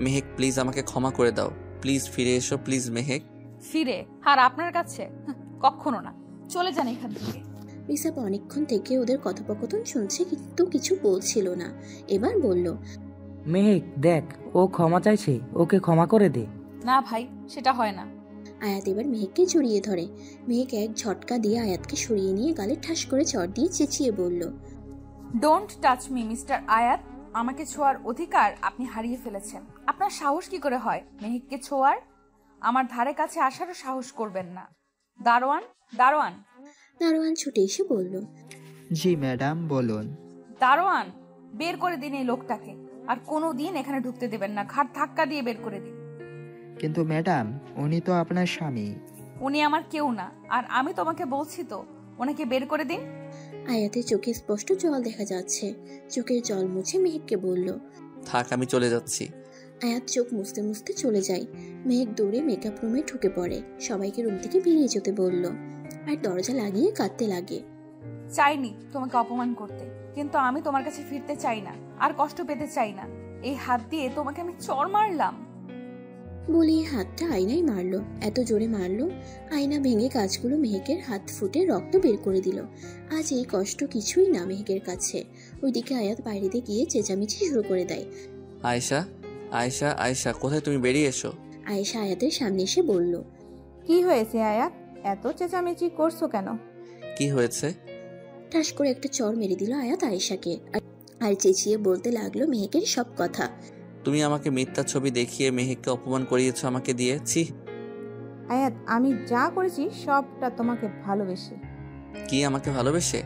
মেহেক, প্লিজ আমাকে ক্ষমা করে দাও, প্লিজ ফিরে এসো, প্লিজ মেহেক। ফিরে? আর আপনার কাছে? কখনো না, চলে যান এখান থেকে। রিসাব অনেকক্ষণ থেকে ওদের কথোপকথন শুনছে, কিন্তু কিছু বলছিল না। এবার বলল, মেহেক দেখ, ও ক্ষমা চাইছে, ওকে ক্ষমা করে দে। না ভাই, সেটা হয় না। আয়াত এবার মেহেককে জড়িয়ে ধরে। মেহেক এক ঝটকা দিয়ে আয়াতকে সরিয়ে নিয়ে গালে ঠাস করে চড় দিয়ে চেঁচিয়ে বলল, ডোন্ট টাচ মি মিস্টার আয়াত। আমাকে ছোঁয়ার অধিকার আপনি হারিয়ে ফেলেছেন। আপনার সাহস কি করে হয় মেহেককে ছোঁয়ার? আমার ধারে কাছে আসারও সাহস করবেন না। দারোয়ান, দারোয়ান। দারোয়ান ছুটে এসে বলল, জি ম্যাডাম, বলুন। দারোয়ান, বের করে দিন এই লোকটাকে, আর কোনোদিন এখানে ঢুকতে দেবেন না। ঘাট ধাক্কা দিয়ে বের করে দিন। কিন্তু ম্যাডাম, উনি তো আপনার স্বামী। উনি আমার কেউ না, আর আমি তোমাকে বলছি তো, ওনাকে বের করে দিন। আয়াতের চোখে স্পষ্ট জল দেখা যাচ্ছে। চোখের জল মুছে মেহেককে বলল, থাক, আমি চলে যাচ্ছি। আয়াত চোখ মুছতে মুছতে চলে যায়। মেহেক দৌড়ে মেকআপ রুমে ঢুকে পড়ে। সবাইকে রুম থেকে বেরিয়ে যেতে বলল, আর দরজা লাগিয়ে কাঁদতে লাগে। চাইনি তোমাকে অপমান করতে, কিন্তু আমি তোমার কাছে ফিরতে চাই না, আর কষ্ট পেতে চাই না। এই হাত দিয়ে তোমাকে আমি চড় মারলাম বলে হাতটা আয়নায় মারলো। এত জোরে মারলো, আয়না ভেঙে কাঁচগুলো মেহেকের হাত ফুটে রক্ত বের করে দিল। আজ এই কষ্ট কিছুই না মেহেকের কাছে। ওইদিকে আয়াত বাইরেতে গিয়ে চেঁচামেচি শুরু করে দেয়, আয়েশা, আয়েশা, আয়েশা, কোথায় তুমি? বেরিয়ে এসো। আয়েশা আয়াতের সামনে এসে বলল, কি হয়েছে আয়াত? এত চেঁচামেচি করছো কেন? কি হয়েছে? ঠাস করে একটা চড় মেরে দিল আয়াত আয়েশাকে, আর চেঁচিয়ে বলতে লাগলো মেহেকের সব কথা। তুমি আমাকে মিথ্যা ছবি দেখিয়ে মেহেককে অপমান করিয়েছো আমাকে দিয়ে। ছি আয়াত, আমি যা করেছি সবটা তোমাকে ভালোবেসে। কি আমাকে ভালোবেসে?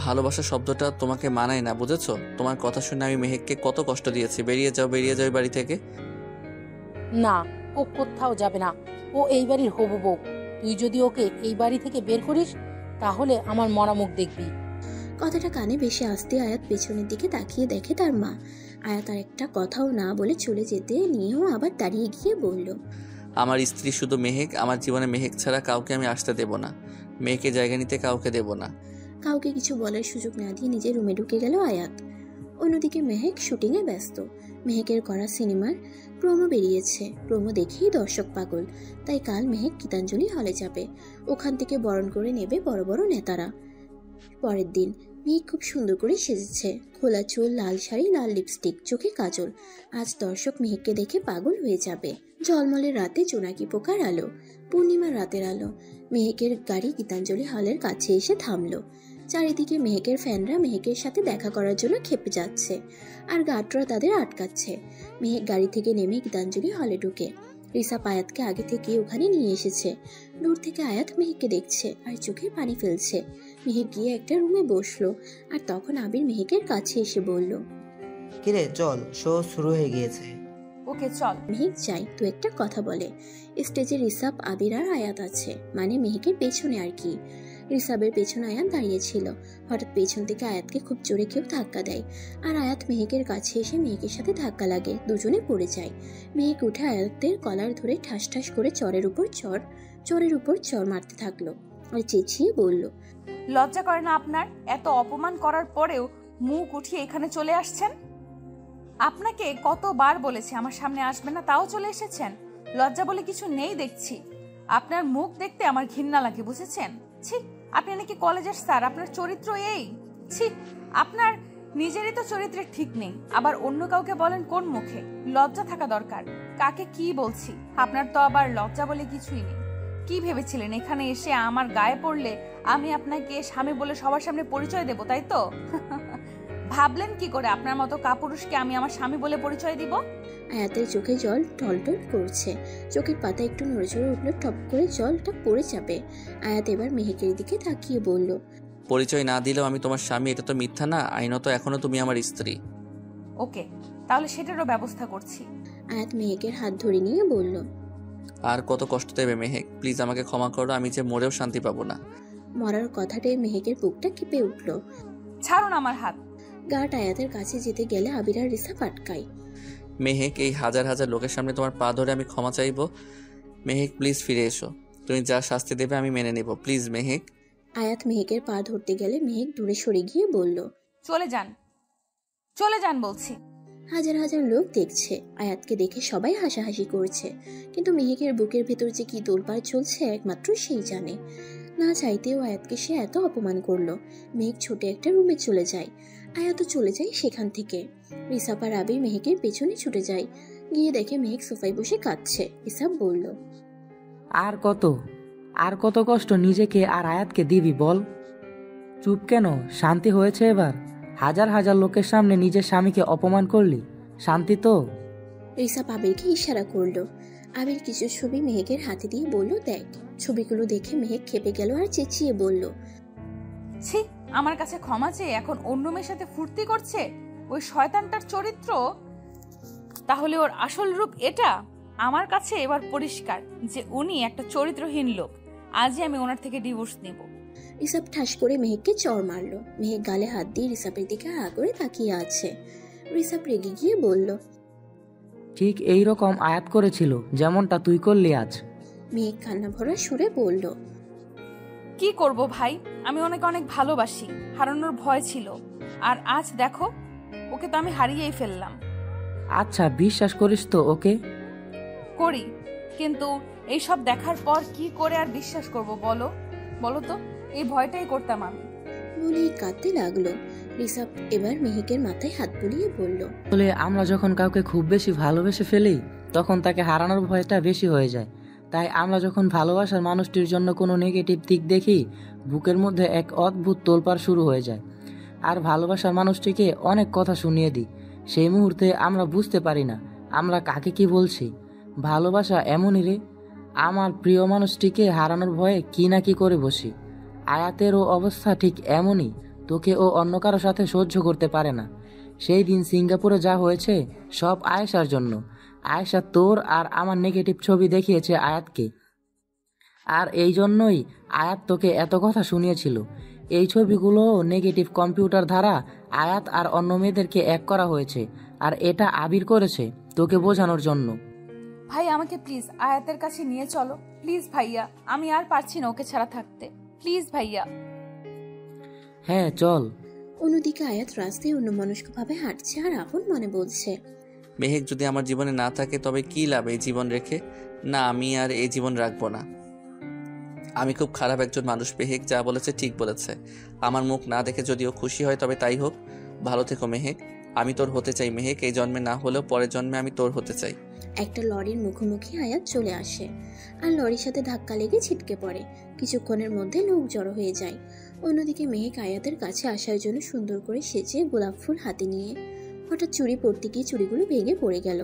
ভালোবাসা শব্দটা তোমাকে মানায় না, বুঝেছো? তোমার কথা শুনে আমি মেহেককে কত কষ্ট দিয়েছি। বেরিয়ে যাও, বেরিয়ে যাও বাড়ি থেকে। না, ও কোথাও যাবে না। ও এই বাড়ির হবু বউ। তুই যদি ওকে এই বাড়ি থেকে বের করিস, তাহলে আমার মরা মুখ দেখবি। কথাটা কানে বেশি আসতে আয়াত পেছনের দিকে তাকিয়ে দেখে তার মা। আয়াত আর একটা কথাও না বলে চলে যেতে নিয়েও আবার দাঁড়িয়ে গিয়ে বলল, আমার স্ত্রী শুধু মেহেক। আমার জীবনে মেহেক ছাড়া কাউকে আমি আসতে দেব না। মেয়েকে জায়গা নিতে কাউকে দেব না। কাউকে কিছু বলার সুযোগ না দিয়ে নিজের রুমে ঢুকে গেল আয়াত। অন্যদিকে মেহেক শুটিংয়ে ব্যস্ত। মেহেকের করা সিনেমার প্রোমো বেরিয়েছে। প্রোমো দেখেই দর্শক পাগল, তাই কাল মেহেক গীতাঞ্জলি হলে যাবে। ওখান থেকে বরণ করে নেবে বড় বড় নেতারা। পরের দিন মেহেক খুব সুন্দর করে সেজেছে, খোলা চুল, লাল শাড়ি, লাল লিপস্টিক, চোখে কাজল। আজ দর্শক মেহেককে দেখে পাগল হয়ে যাবে। ঝলমলের রাতে জোনাকি পোকার আলো, পূর্ণিমার রাতের আলো। মেহেকের গাড়ি গীতাঞ্জলি হলের কাছে এসে থামলো। চারিদিকে মেহেকের ফ্যানরা মেহেকের সাথে দেখা করার জন্য খেপে যাচ্ছে, আর গার্ডরা তাদের আটকাচ্ছে। মেহেক গাড়ি থেকে নেমে গীতাঞ্জলি হলে ঢুকে। রিসাপ আয়াতকে আগে থেকে ওখানে নিয়ে এসেছে। দূর থেকে আয়াত মেহেককে দেখছে আর চোখে পানি ফেলছে। মেহেক গিয়ে একটা রুমে বসলো, আর তখন আবির মেহেকের কাছে এসে বলল, কিরে চল, শো শুরু হয়ে গিয়েছে। ওকে চল। মেহেক যাই, তো একটা কথা বলে। স্টেজে রিসাপ, আবির আর আয়াত আছে, মানে মেহেকের পেছনে আর কি। রিসাবের পেছনে আয়াত দাঁড়িয়েছিল। হঠাৎ পেছন থেকে আয়াতকে খুব জোরে কেউ ধাক্কা দেয়, আর আয়াত মেহেকের কাছে এসে মেহেকের সাথে ধাক্কা লাগে। দুজনে পড়ে যায়। মেহেক উঠে আয়াতের কলার ধরে ঠাস ঠাস করে চরের উপর চর মারতে থাকলো, আর চেঁচিয়ে বলল, লজ্জা করে না আপনার? এত অপমান করার পরেও মুখ উঠিয়ে এখানে চলে আসছেন। আপনাকে কতবার বলেছি আমার সামনে আসবেন না, তাও চলে এসেছেন। লজ্জা বলে কিছু নেই দেখছি। আপনার মুখ দেখতে আমার ঘৃণা লাগে, বুঝেছেন? ছি, আপনি নাকি কলেজের স্যার, আপনার চরিত্র এই। ছি, আপনার নিজেরই তো চরিত্রের ঠিক নেই, আবার অন্য কাউকে বলেন কোন মুখে? লজ্জা থাকা দরকার। কাকে কি বলছি? আপনার তো আবার লজ্জা বলে কিছুই নেই। কি ভেবেছিলেন এখানে এসে আমার গায়ে পড়লে আমি আপনাকে স্বামী বলে সবার সামনে পরিচয় দেব, তাই তো? ভাবলেন কি করে আপনার মতো কাপুরুষকে আমি আমার স্বামী বলে পরিচয় দিব? আয়াতের চোখে জল টলটল করছে। চোখের পাতা একটু নড়েচড়ে উঠলো, টপ করে জলটা পড়ে যাবে। আয়াত এবার মেহেকের দিকে তাকিয়ে বলল, পরিচয় না দিলেও আমি তোমার স্বামী, এটা তো মিথ্যা না? আইনত এখনো তুমি আমার স্ত্রী। ওকে, তাহলে সেটারও ব্যবস্থা করছি। আয়াত মেহেকের হাত ধরে নিয়ে বলল, আর কত কষ্ট দেবে মেহেক? প্লিজ আমাকে ক্ষমা করো, আমি যে মরেও শান্তি পাবো না। মরার কথাটাই মেহেকের বুকটা কেঁপে উঠল। ছাড়ুন আমার হাত। গার্ড আয়াতের কাছে যেতে গেলে আবির আর রিসাপ আটকায়। মেহেক, এই হাজার হাজার লোকের সামনে তোমার পা ধরে আমি ক্ষমা চাইবো। মেহেক প্লিজ ফিরে এসো, তুমি যা শাস্তি দেবে আমি মেনে নেব, প্লিজ মেহেক। আয়াত মেহেকের পা ধরতে গেলে মেহেক দূরে সরে গিয়ে বলল, চলে যান, চলে যান বলছি। হাজার হাজার লোক দেখছে। আয়াতকে দেখে সবাই হাসাহাসি করছে, কিন্তু মেহেকের বুকের ভেতর যে কি তোলপাড় চলছে একমাত্র সেই জানে। না চাইতেও আয়াতকে সে এত অপমান করলো। মেহেক ছুটে একটা রুমে চলে যায়। আয়াতও চলে যায় সেখান থেকে। রিসাপ আর আবির মেহেকের পেছনে ছুটে যায়। গিয়ে দেখে মেহেক সোফায় বসে কাঁদছে। রিসাপ বলল, আর কত কষ্ট নিজেকে আর আয়াতকে দিবি বল? চুপ কেন? শান্তি হয়েছে এবার? হাজার হাজার লোকের সামনে নিজের স্বামীকে অপমান করলি, শান্তি তো? রিসাপ আবিরকে ইশারা করলো। আবির কিছু ছবি মেহেকের হাতে দিয়ে বলল, দেখ। ছবিগুলো দেখে মেহেক খেপে গেল আর চেঁচিয়ে বলল, ছি, আমার কাছে ক্ষমা চেয়ে এখন অন্য মেয়ের সাথে ফুর্তি করছে। ওই শয়তানটার চরিত্র, তাহলে ওর আসল রূপ এটা? আমার কাছে এবার পরিষ্কার যে উনি একটা চরিত্রহীন লোক। আজই আমি ওনার থেকে ডিভোর্স নেব। রিসাপ ঠাস করে মেহেককে চড় মারলো। মেহেক গালে হাত দিয়ে রিসাপের দিকে হা করে তাকিয়ে আছে। রিসাপ রেগে গিয়ে বলল, ঠিক এই রকম আয়াত করেছিল যেমনটা তুই করলি আজ। মেহেক কান্না ভরা সুরে বলল, কি করব ভাই, আমি ওনাকে অনেক ভালোবাসি, হারানোর ভয় ছিল। আর আজ দেখো, ওকে তো আমি হারিয়েই ফেললাম। আচ্ছা, বিশ্বাস করিস তো ওকে? করি, কিন্তু এইসব দেখার পর কি করে আর বিশ্বাস করব বলো তো? এই ভয়টাই করতাম আমি। বলেই কাঁদতে লাগলো। রিসাপ এবার মেহেকের মাথায় হাত বুলিয়ে বলল, বলে আমরা যখন কাউকে খুব বেশি ভালোবেসে ফেলি তখন তাকে হারানোর ভয়টা বেশি হয়ে যায়। তাই আমরা যখন ভালোবাসার মানুষটির জন্য কোনো নেগেটিভ দিক দেখি, বুকের মধ্যে এক অদ্ভুত তোলপাড় শুরু হয়ে যায়। আর ভালোবাসার মানুষটিকে অনেক কথা শুনিয়ে দিই। সেই মুহূর্তে আমরা বুঝতে পারি না আমরা কাকে কি বলছি। ভালোবাসা এমনই রে, আমার প্রিয় মানুষটিকে হারানোর ভয়ে কি না কি করে বসি। আয়াতেরও অবস্থা ঠিক এমনই। তোকে ও অন্য কারো সাথে সহ্য করতে পারে না। সেই দিন সিঙ্গাপুরে যা হয়েছে সব আয়েশার জন্য। আয়েশা তোর আর আমার নেগেটিভ ছবি দেখিয়েছে আয়াতকে, আর এই জন্যই আয়াত তোকে এত কথা শুনিয়েছিল। এই ছবিগুলো নেগেটিভ কম্পিউটার দ্বারা আয়াত আর অন্য মেয়েদেরকে এক করা হয়েছে, আর এটা আবির করেছে তোকে বোঝানোর জন্য। ভাই, আমাকে প্লিজ আয়াতের কাছে নিয়ে চলো, প্লিজ ভাইয়া। আমি আর পারছি না ওকে ছাড়া থাকতে, প্লিজ ভাইয়া। হ্যাঁ চল। অন্যদিকে আয়াত রাস্তায় অন্যমনস্কভাবে হাঁটছে আর আপন মনে বলছে, মেহেক যদি আমার জীবনে না থাকে তবে কি লাভ এই জীবন রেখে? না, আমি আর এই জীবন রাখবো না। আমি খুব খারাপ একজন মানুষ। মেহেক যা বলেছে ঠিক বলেছে। আমার মুখ না দেখে যদিও খুশি হয় তবে তাই হোক। ভালো থেকো মেহেক। আমি তোর হতে চাই মেহেক। এই জন্মে না হলেও পরের জন্মে আমি তোর হতে চাই। একটা লরির মুখোমুখি আয়াত চলে আসে আর লরির সাথে ধাক্কা লেগে ছিটকে পড়ে। কিছুক্ষণের মধ্যে লোক জড়ো হয়ে যায়। অন্যদিকে মেহেক আয়াতের কাছে আসার জন্য সুন্দর করে সেজে গোলাপ ফুল হাতে নিয়ে হঠাৎ চুড়ি পরতে গিয়ে চুড়িগুলো ভেঙে পড়ে গেল।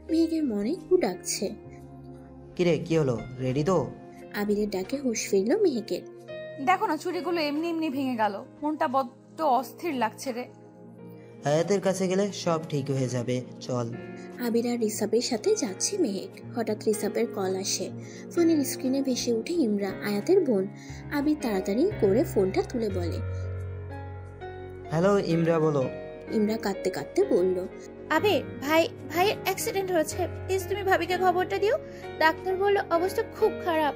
মেহেকের মনে হু ডাকছে। কিরে, কি হলো? রেডি তো? আবিরের ডাকে হুঁশ ফিরল মেহেকের। দেখো না, চুড়িগুলো এমনি এমনি ভেঙে গেল। মনটা বড্ড অস্থির লাগছে রে। আয়াতের কাছে গেলে সব ঠিক হয়ে যাবে, চল। আবির আর রিসাবের সাথে যাচ্ছে মেহেক। হঠাৎ রিসাবের কল আসে। ফোনের স্ক্রিনে ভেসে উঠে ইমরা, আয়াতের বোন। আবির তাড়াতাড়ি করে ফোনটা তুলে বলে, হ্যালো ইমরা, বলো। ইমরা কাঁদতে কাঁদতে বলল, আবির ভাইয়ের অ্যাক্সিডেন্ট হয়েছে, প্লিজ তুমি ভাবিকে খবরটা দিও। ডাক্তার বলল অবস্থা খুব খারাপ।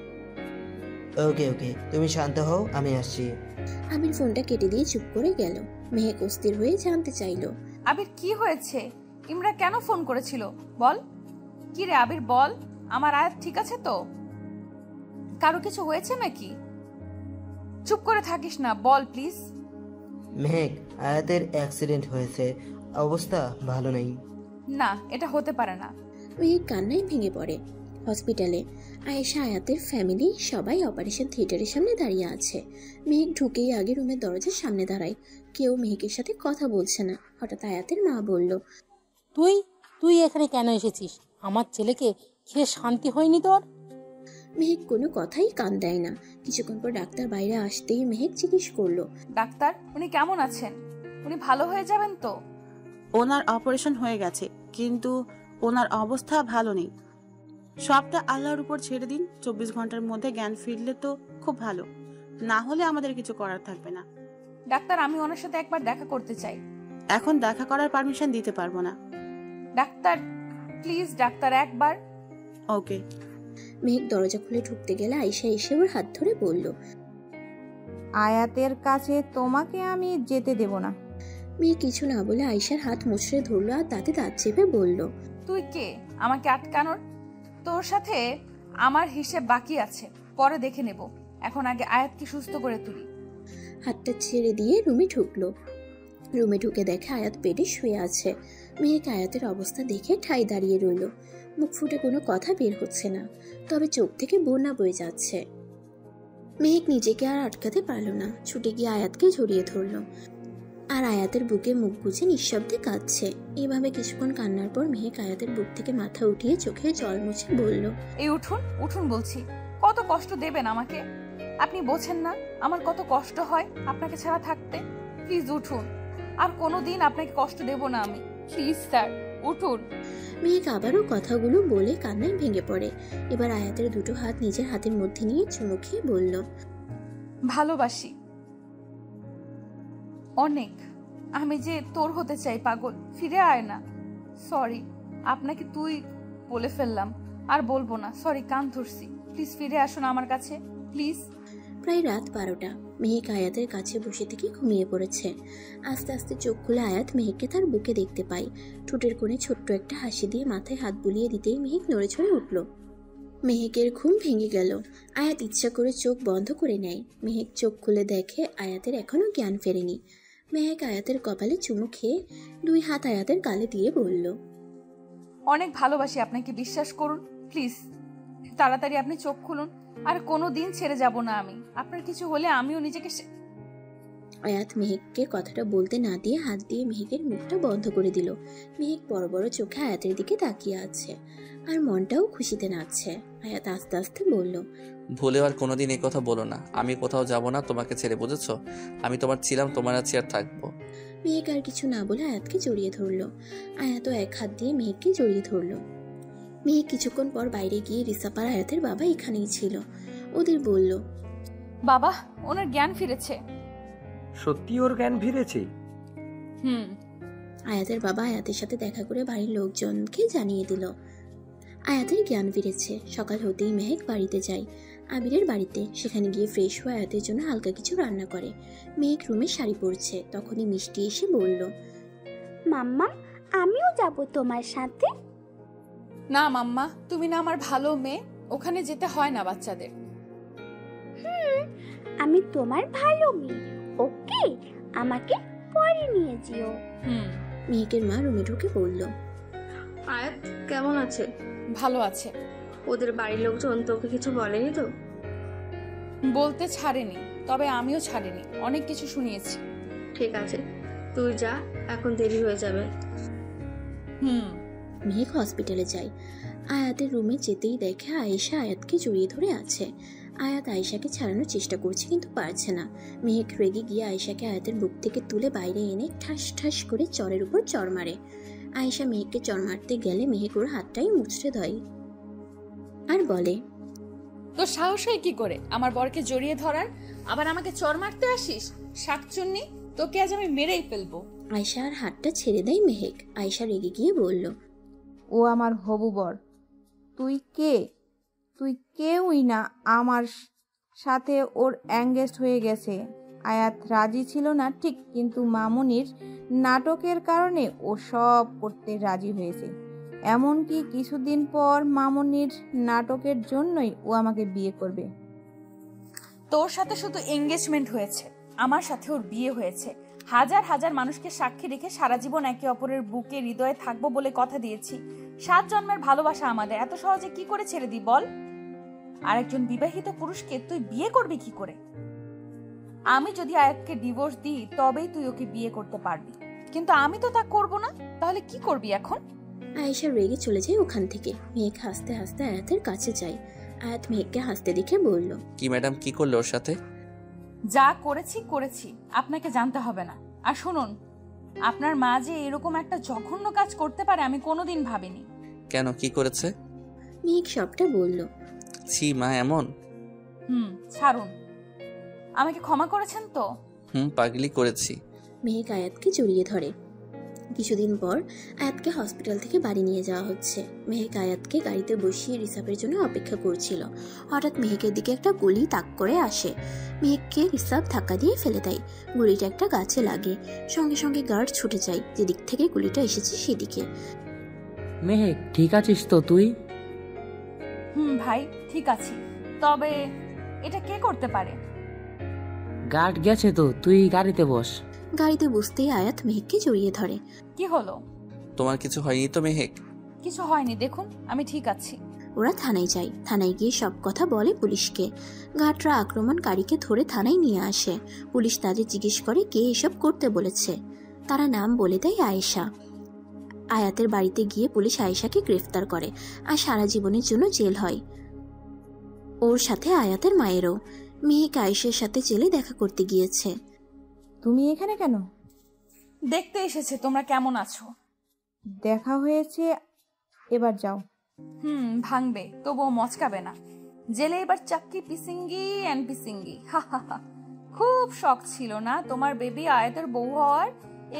ওকে ওকে, তুমি শান্ত হও, আমি আসছি। আবির ফোনটা কেটে দিয়ে চুপ করে গেল। মেহেক অস্থির হয়ে জানতে চাইল, আবির কি হয়েছে? ইমরা কেন ফোন করেছিল বল। কি রে আবির বল, আমার আয়াত ঠিক আছে তো? কারো কিছু হয়েছে নাকি? চুপ করে থাকিস না, বল প্লিজ। মেহেক, আয়াতের অ্যাক্সিডেন্ট হয়েছে, অবস্থা ভালো নেই। না, এটা হতে পারে না। মেহেক কান্নায় ভেঙে পড়ে। হসপিটালে আয়েশা, আয়াতের ফ্যামিলি সবাই অপারেশন থিয়েটারের সামনে দাঁড়িয়ে আছে। মেহেক ঢুকেই আগে রুমের দরজার সামনে দাঁড়ায়। কেউ মেহেকের সাথে কথা বলছে না। হঠাৎ আয়াতের মা বলল, তুই এখানে কেন এসেছিস? আমার ছেলেকে খেয়ে শান্তি হয়নি তোর? মেহেক কোনো কথাই কান দেয় না। কিছুক্ষণ পর ডাক্তার বাইরে আসতেই মেহেক জিজ্ঞেস করলো, ডাক্তার উনি কেমন আছেন? উনি ভালো হয়ে যাবেন তো? ওনার অপারেশন হয়ে গেছে, কিন্তু ওনার অবস্থা ভালো নেই। সবটা আল্লাহর উপর ছেড়ে দিন। 24 ঘন্টার মধ্যে জ্ঞান ফিরলে তো খুব ভালো, না হলে আমাদের কিছু করার থাকবে না। ডাক্তার, আমি ওনার সাথে একবার দেখা করতে চাই। এখন দেখা করার পারমিশন দিতে পারবো না। ডাক্তার প্লিজ, ডাক্তার একবার। ওকে। মেহেক দরজা খুলে ঢুকতে গেলে আয়েশা এসে ওর হাত ধরে বলল, আয়াতের কাছে তোমাকে আমি যেতে দেব না। মেয়ে কিছু না বলে আয়েশার হাত মুচড়ে ধরলো আর তাতে দাঁত চেপে বলল, তুই কে আমাকে আটকানোর? তোর সাথে আমার হিসেব বাকি আছে, পরে দেখে নেব। এখন আগে আয়াতকে সুস্থ করে তুলি। হাতটা ছেড়ে দিয়ে রুমে ঢুকলো। রুমে ঢুকে দেখে আয়াত বেডে শুয়ে আছে। মেহেক আয়াতের অবস্থা দেখে ঠাই দাঁড়িয়ে রইল। মুখ ফুটে কোনো কথা বের হচ্ছে না, তবে চোখ থেকে বন্যা বয়ে যাচ্ছে। মেহেক নিজেকে আর আটকাতে পারল না, ছুটে গিয়ে আয়াতকে জড়িয়ে ধরল আর আয়াতের বুকে মুখ গুজে নিঃশব্দে কাঁদছে। এইভাবে কিছুক্ষণ কান্নার পর মেহেক আয়াতের বুক থেকে মাথা উঠিয়ে চোখে জল মুছে বলল, এই উঠুন উঠুন বলছি। কত কষ্ট দেবেন আমাকে? আপনি বোঝেন না আমার কত কষ্ট হয় আপনাকে ছাড়া থাকতে। প্লিজ উঠুন, আর কোনোদিন আপনাকে কষ্ট দেব না আমি। প্লিজ স্যার উঠুন। মেহেক আবারও কথাগুলো বলে কান্নায় ভেঙে পড়ে। এবার আয়াতের দুটো হাত নিজের হাতের মধ্যে নিয়ে চুমু খেয়ে বলল, ভালোবাসি অনেক। আমি যে তোর হতে চাই পাগল, ফিরে আয় না। সরি, আপনাকে তুই বলে ফেললাম, আর বলবো না। সরি, কান ধরছি। প্লিজ ফিরে আসুন আমার কাছে, প্লিজ। প্রায় রাত 12টা। মেহেক আয়াতের কাছে বসে থেকে ঘুমিয়ে পড়েছে। আস্তে আস্তে চোখ খুলে আয়াত মেহেককে তার বুকে দেখতে পায়। ঠোঁটের কোণে ছোট্ট একটা হাসি দিয়ে মাথায় হাত বুলিয়ে দিতেই মেহেক নড়ে চড়ে উঠল। মেহেকের ঘুম ভেঙে গেল। আয়াত ইচ্ছা করে চোখ বন্ধ করে নেয়। মেহেক চোখ খুলে দেখে আয়াতের এখনো জ্ঞান ফেরেনি। মেহেক আয়াতের কপালে চুমু খেয়ে 2 হাত আয়াতের গালে দিয়ে বলল, অনেক ভালোবাসি আপনাকে, বিশ্বাস করুন প্লিজ। তাড়াতাড়ি আপনি চোখ খুলুন, আর কোনোদিন ছেড়ে যাব না আমি। আপনার কিছু হলে আমিও নিজেকে। আয়াত মেহেককে কথাটা বলতে না দিয়ে হাত দিয়ে মেহেকের মুখটা বন্ধ করে দিল। মেহেক বড় বড় চোখে আয়াতের দিকে তাকিয়ে আছে, আর মনটাও খুশিতে নাচছে। আয়াত আস্তে আস্তে বলল, ভুলেও আর কোনোদিন এই কথা বলো না। আমি কোথাও যাব না তোমাকে ছেড়ে, বুঝেছো? আমি তোমার ছিলাম, তোমার আছি আর থাকবো। মেহেক আর কিছু না বলে আয়াতকে জড়িয়ে ধরলো। আয়াতও এক হাত দিয়ে মেহেককে জড়িয়ে ধরলো। মেহেক কিছুক্ষণ পর বাইরে গিয়ে রিসাপার আয়াতের বাবা এখানেই ছিল। ওদের বলল, বাবা, ওনার জ্ঞান ফিরেছে। সত্যি ওর জ্ঞান ফিরেছে? আয়াতের বাবা আয়াতের সাথে দেখা করে বাড়ির লোকজনকে জানিয়ে দিল আয়াতের জ্ঞান ফিরেছে। সকাল হতেই মেহেক বাড়িতে যায়, আবিরের বাড়িতে। সেখানে গিয়ে ফ্রেশ হয়ে আয়াতের জন্য হালকা কিছু রান্না করে। মেহেক রুমে শাড়ি পরছে, তখনই মিষ্টি এসে বলল, মাম্মাম আমিও যাব তোমার সাথে। না মাম্মা, তুমি না আমার ভালো মেয়ে, ওখানে যেতে হয় না বাচ্চাদের। আমি তোমার ভালো মেয়ে, ওকে? আমাকে পরে নিয়ে যেও। মেহেকের মা রুমে ঢুকে বলল, আয়াত কেমন আছে? ভালো আছে। ওদের বাড়ির লোকজন তোকে কিছু বলেনি তো? বলতে ছাড়েনি, তবে আমিও ছাড়িনি, অনেক কিছু শুনিয়েছি। ঠিক আছে, তুই যা, এখন দেরি হয়ে যাবে। মেহেক হসপিটালে যায়। আয়াতের রুমে যেতেই দেখে আয়েশা আয়াতকে জড়িয়ে ধরে আছে। আয়াত আয়েশাকে ছাড়ানোর চেষ্টা করছে কিন্তু পারছে না। মেহেক রেগে গিয়ে আয়েশাকে আয়াতের বুক থেকে তুলে বাইরে এনে ঠাস ঠাস করে চরের উপর চর মারে। আয়েশা মেহেককে চর মারতে গেলে মেহেক ওর হাতটাই মুচড়ে ধরে আর বলে, তো সাহস হয় কি করে আমার বরকে জড়িয়ে ধরার, আবার আমাকে চর মারতে আসিস? শাকচুন্নি, তোকে আজ আমি মেরেই ফেলবো। আয়েশার হাতটা ছেড়ে দেয় মেহেক। আয়েশা রেগে গিয়ে বলল, ও আমার হবু বর। তুই কে? তুই কেউই না, আমার সাথে ওর এঙ্গেজড হয়ে গেছে। আয়াত রাজি ছিল না ঠিক, কিন্তু মামুনির নাটকের কারণে ও সব করতে রাজি হয়েছে। এমনকি কিছুদিন পর মামুনির নাটকের জন্যই ও আমাকে বিয়ে করবে। তোর সাথে শুধু এঙ্গেজমেন্ট হয়েছে, আমার সাথে ওর বিয়ে হয়েছে। হাজার হাজার মানুষকে সাক্ষী রেখে সারা জীবন একে অপরের বুকে হৃদয়ে থাকবো বলে কথা দিয়েছি। 7 জন্মের ভালোবাসা আমাদের, এত সহজে কি করে ছেড়ে দিই বল? আর একজন বিবাহিত পুরুষকে তুই বিয়ে করবি কি করে? আমি যদি আয়াতকে ডিভোর্স দিই তবেই তুই ওকে বিয়ে করতে পারবি, কিন্তু আমি তো তা করব না। তাহলে কি করবি এখন? আয়েশা রেগে চলে যায় ওখান থেকে। মেহেক হাসতে হাসতে আয়াতের কাছে যায়। আয়াত মেহেককে হাসতে দেখে বলল, কি ম্যাডাম, কি করলো ওর সাথে? যা করেছি, আপনাকে জানতে হবে না। আর শুনুন, আপনার মা যে এরকম একটা জঘন্য কাজ করতে পারে আমি কোনোদিন ভাবিনি। কেন, কি করেছে? মেহেক সবটা বলল। ছি মা, এমন? ছাড়ুন, আমাকে ক্ষমা করেছেন তো? পাগলি করেছি। মেহেক আয়াতকে জড়িয়ে ধরে। কিছুদিন পর আয়াতকে হসপিটাল থেকে বাড়ি নিয়ে যাওয়া হচ্ছে। মেহেক আয়াতকে গাড়িতে বসিয়ে রিসাবের জন্য অপেক্ষা করছিল। হঠাৎ মেহেকের দিকে একটা গুলি তাক করে আসে। মেহেককে রিসাব ধাক্কা দিয়ে ফেলে দেয়। গুলিটা একটা গাছে লাগে। সঙ্গে সঙ্গে গার্ড ছুটে যায় যেদিক থেকে গুলিটা এসেছে সেদিকে। মেহেক, ঠিক আছিস তো তুই? ভাই ঠিক আছি, তবে এটা কে করতে পারে? গার্ড গেছে তো, তুই গাড়িতে বস। গাড়িতে বসতেই আয়াত মেহেককে জড়িয়ে ধরে। কি হলো? তোমার কিছু হয়নি তো মেহেক? কিছু হয়নি, দেখুন আমি ঠিক আছি। ওরা থানায় যায়। থানায় গিয়ে সব কথা বলে পুলিশকে। গার্ডরা আক্রমণকারীকে ধরে থানায় নিয়ে আসে। পুলিশ তাদের জিজ্ঞেস করে কে এসব করতে বলেছে। তারা নাম বলে দেয় আয়েশা। আয়াতের বাড়িতে গিয়ে পুলিশ আয়েশাকে গ্রেফতার করে আর সারা জীবনের জন্য জেল হয়। ওর সাথে আয়াতের মায়েরও। মেহেক আয়েশার সাথে জেলে দেখা করতে গিয়েছে। তুমি এখানে কেন? দেখতে এসেছে তোমরা কেমন আছো। দেখা হয়েছে, এবার যাও। ভাঙবে, তবুও মচকাবে না। জেলে এবার চাক্কি পিসিঙ্গি এন্ড পিসিঙ্গি। খুব শখ ছিল না তোমার বেবি আয়াতের বউ হওয়ার?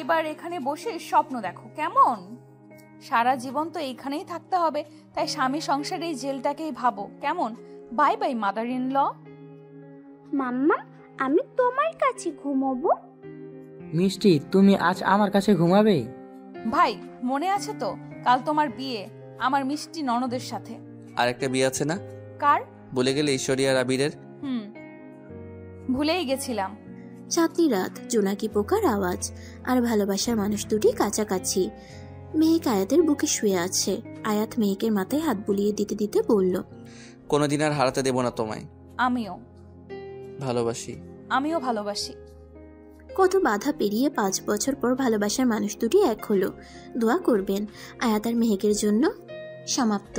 এবার এখানে বসে স্বপ্ন দেখো কেমন। সারা জীবন তো এইখানেই থাকতে হবে, তাই স্বামী সংসারে এই জেলটাকেই ভাবো কেমন। Bye bye mother in law. মাম্মা, আমি তোমার কাছে ঘুমাবো। মিষ্টি, তুমি আজ আমার কাছে ঘুমাবে? ভাই মনে আছে তো, কাল তোমার বিয়ে আমার মিষ্টি ননদের সাথে। আর একটা বিয়ে আছে না? কার? বলে গেলে ঈশ্বরী আর আবিরের। ভুলেই গেছিলাম। চাঁদনি রাত, জোনাকি পোকার আওয়াজ আর ভালোবাসার মানুষ দুটি কাছাকাছি। মেহেক আয়াতের বুকে শুয়ে আছে। আয়াত মেহেকের মাথায় হাত বুলিয়ে দিতে দিতে বলল, কোনোদিন আর হারাতে দেব না তোমায়। আমিও ভালোবাসি। কত বাধা পেরিয়ে 5 বছর পর ভালোবাসার মানুষ দুটি এক হলো। দোয়া করবেন আয়াত আর মেহেকের জন্য। সমাপ্ত।